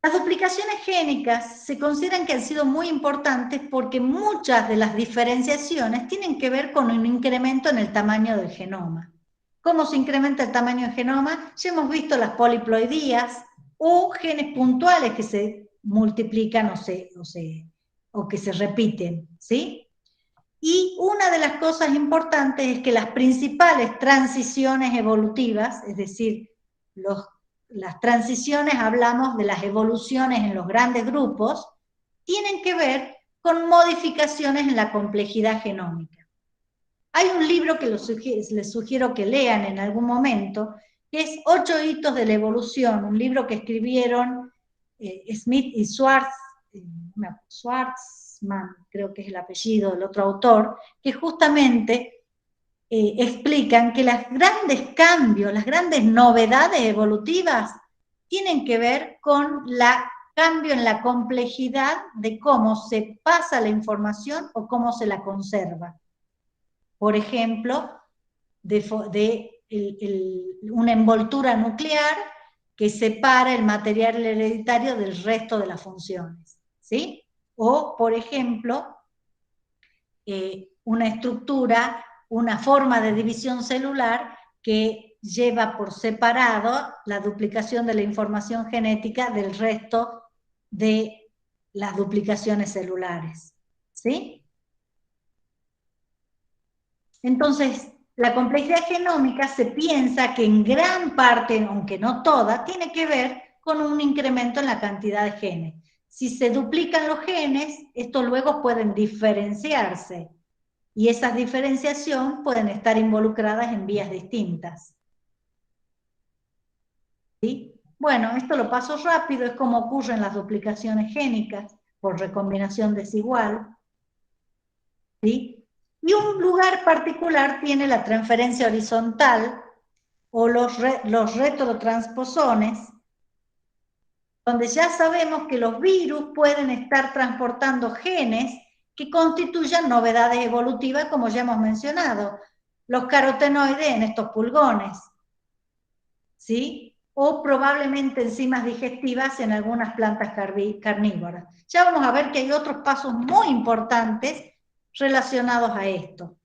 Las duplicaciones génicas se consideran que han sido muy importantes porque muchas de las diferenciaciones tienen que ver con un incremento en el tamaño del genoma. ¿Cómo se incrementa el tamaño del genoma? Ya hemos visto las poliploidías o genes puntuales que se multiplican o que se repiten, ¿sí? Y una de las cosas importantes es que las principales transiciones evolutivas, es decir, los las transiciones, hablamos de las evoluciones en los grandes grupos, tienen que ver con modificaciones en la complejidad genómica. Hay un libro que les sugiero que lean en algún momento, que es 8 hitos de la evolución, un libro que escribieron Smith y Schwarzman, creo que es el apellido del otro autor, que justamente explican que los grandes cambios, las grandes novedades evolutivas tienen que ver con el cambio en la complejidad de cómo se pasa la información o cómo se la conserva. Por ejemplo, una envoltura nuclear que separa el material hereditario del resto de las funciones, ¿sí? O, por ejemplo, una estructura, una forma de división celular que lleva por separado la duplicación de la información genética del resto de las duplicaciones celulares, ¿sí? Entonces, la complejidad genómica se piensa que en gran parte, aunque no toda, tiene que ver con un incremento en la cantidad de genes. Si se duplican los genes, estos luego pueden diferenciarse, y esas diferenciaciones pueden estar involucradas en vías distintas. ¿Sí? Bueno, esto lo paso rápido, es como ocurren las duplicaciones génicas por recombinación desigual. ¿Sí? Y un lugar particular tiene la transferencia horizontal o los retrotransposones, donde ya sabemos que los virus pueden estar transportando genes que constituyan novedades evolutivas, como ya hemos mencionado, los carotenoides en estos pulgones, ¿sí? O probablemente enzimas digestivas en algunas plantas carnívoras. Ya vamos a ver que hay otros pasos muy importantes relacionados a esto,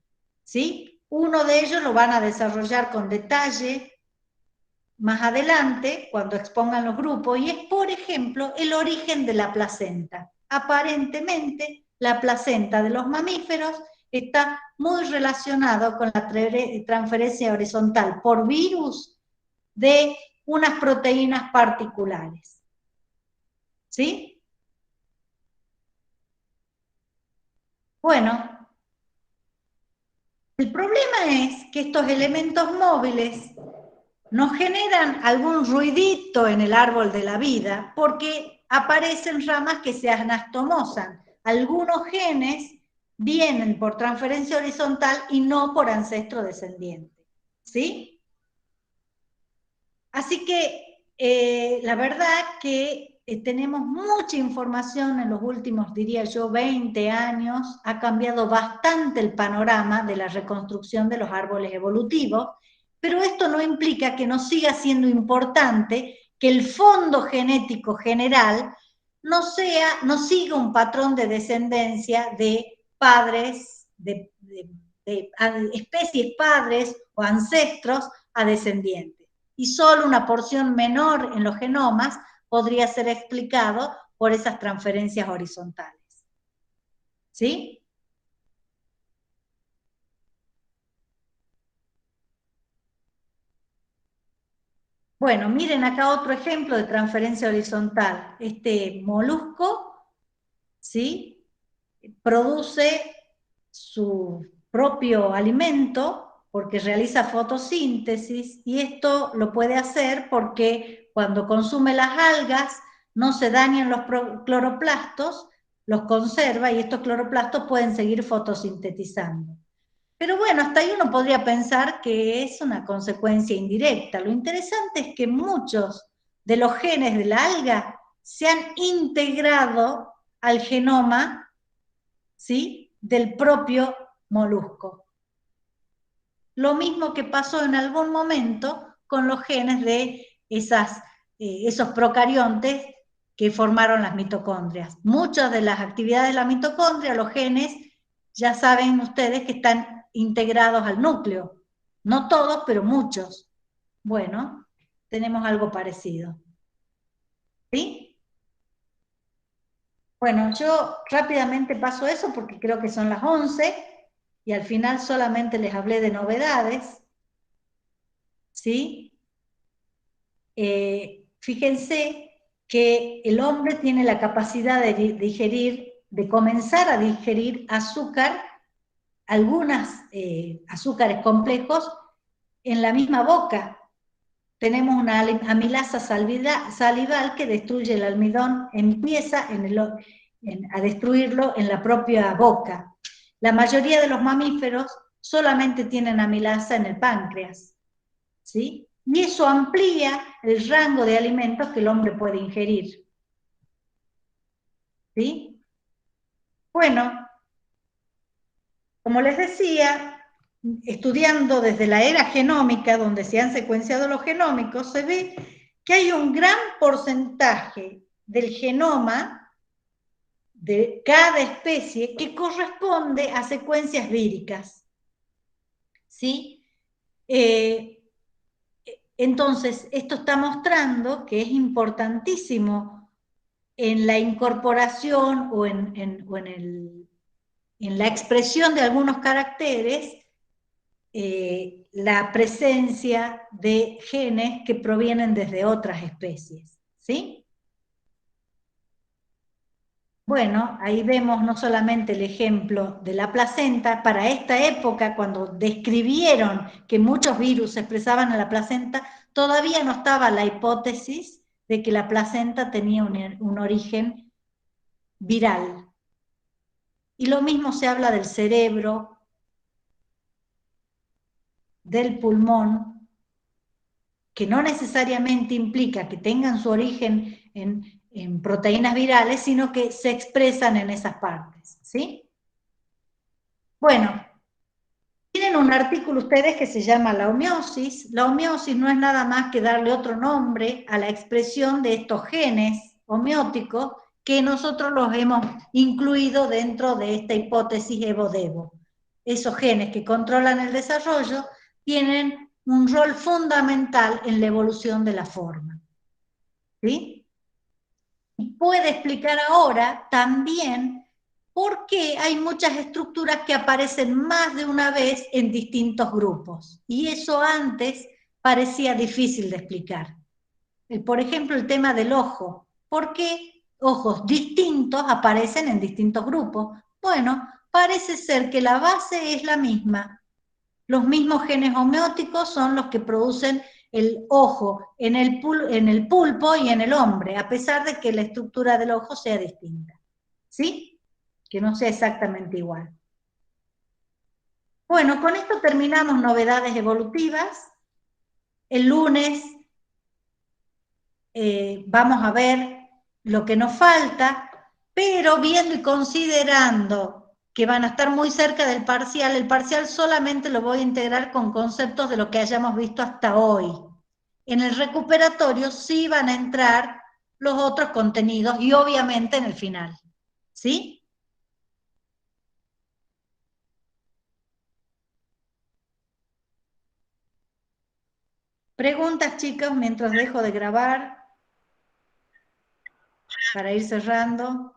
¿sí? Uno de ellos lo van a desarrollar con detalle más adelante, cuando expongan los grupos, y es, por ejemplo, el origen de la placenta. Aparentemente, la placenta de los mamíferos está muy relacionado con la transferencia horizontal por virus de unas proteínas particulares. ¿Sí? Bueno, el problema es que estos elementos móviles nos generan algún ruidito en el árbol de la vida porque aparecen ramas que se anastomosan. Algunos genes vienen por transferencia horizontal y no por ancestro descendiente. ¿Sí? Así que la verdad que tenemos mucha información en los últimos, diría yo, 20 años. Ha cambiado bastante el panorama de la reconstrucción de los árboles evolutivos, pero esto no implica que no siga siendo importante que el fondo genético general no siga un patrón de descendencia de padres, de especies padres o ancestros a descendientes. Y solo una porción menor en los genomas podría ser explicado por esas transferencias horizontales. ¿Sí? Bueno, miren acá otro ejemplo de transferencia horizontal. Este molusco, ¿sí? Produce su propio alimento porque realiza fotosíntesis, y esto lo puede hacer porque cuando consume las algas no se dañan los cloroplastos, los conserva y estos cloroplastos pueden seguir fotosintetizando. Pero bueno, hasta ahí uno podría pensar que es una consecuencia indirecta. Lo interesante es que muchos de los genes de la alga se han integrado al genoma, ¿sí?, del propio molusco. Lo mismo que pasó en algún momento con los genes de esos procariontes que formaron las mitocondrias. Muchas de las actividades de la mitocondria, los genes, ya saben ustedes que están integrados al núcleo. No todos, pero muchos. Bueno, tenemos algo parecido. ¿Sí? Bueno, yo rápidamente paso eso porque creo que son las 11 y al final solamente les hablé de novedades. ¿Sí? fíjense que el hombre tiene la capacidad de digerir, de comenzar a digerir azúcar, algunas azúcares complejos, en la misma boca. Tenemos una amilasa salival que destruye el almidón, empieza a destruirlo en la propia boca. La mayoría de los mamíferos solamente tienen amilasa en el páncreas, ¿sí? Y eso amplía el rango de alimentos que el hombre puede ingerir, ¿sí? Bueno, como les decía, estudiando desde la era genómica, donde se han secuenciado los genómicos, se ve que hay un gran porcentaje del genoma de cada especie que corresponde a secuencias víricas, ¿sí? Entonces, esto está mostrando que es importantísimo en la incorporación o en la expresión de algunos caracteres, la presencia de genes que provienen desde otras especies, ¿sí? Bueno, ahí vemos no solamente el ejemplo de la placenta. Para esta época, cuando describieron que muchos virus se expresaban en la placenta, todavía no estaba la hipótesis de que la placenta tenía un origen viral. Y lo mismo se habla del cerebro, del pulmón, que no necesariamente implica que tengan su origen en proteínas virales, sino que se expresan en esas partes, ¿sí? Bueno, tienen un artículo ustedes que se llama la homeosis. La homeosis no es nada más que darle otro nombre a la expresión de estos genes homeóticos que nosotros los hemos incluido dentro de esta hipótesis Evo-Devo. Esos genes que controlan el desarrollo tienen un rol fundamental en la evolución de la forma, ¿sí? Y puede explicar ahora también por qué hay muchas estructuras que aparecen más de una vez en distintos grupos. Y eso antes parecía difícil de explicar. Por ejemplo, el tema del ojo. ¿Por qué ojos distintos aparecen en distintos grupos? Bueno, parece ser que la base es la misma. Los mismos genes homeóticos son los que producen el ojo en el pulpo y en el hombre, a pesar de que la estructura del ojo sea distinta, ¿sí? Que no sea exactamente igual. Bueno, con esto terminamos novedades evolutivas. El lunes vamos a ver lo que nos falta, pero viendo y considerando que van a estar muy cerca del parcial, el parcial solamente lo voy a integrar con conceptos de lo que hayamos visto hasta hoy. En el recuperatorio sí van a entrar los otros contenidos y obviamente en el final, ¿sí? Preguntas, chicos, mientras dejo de grabar para ir cerrando.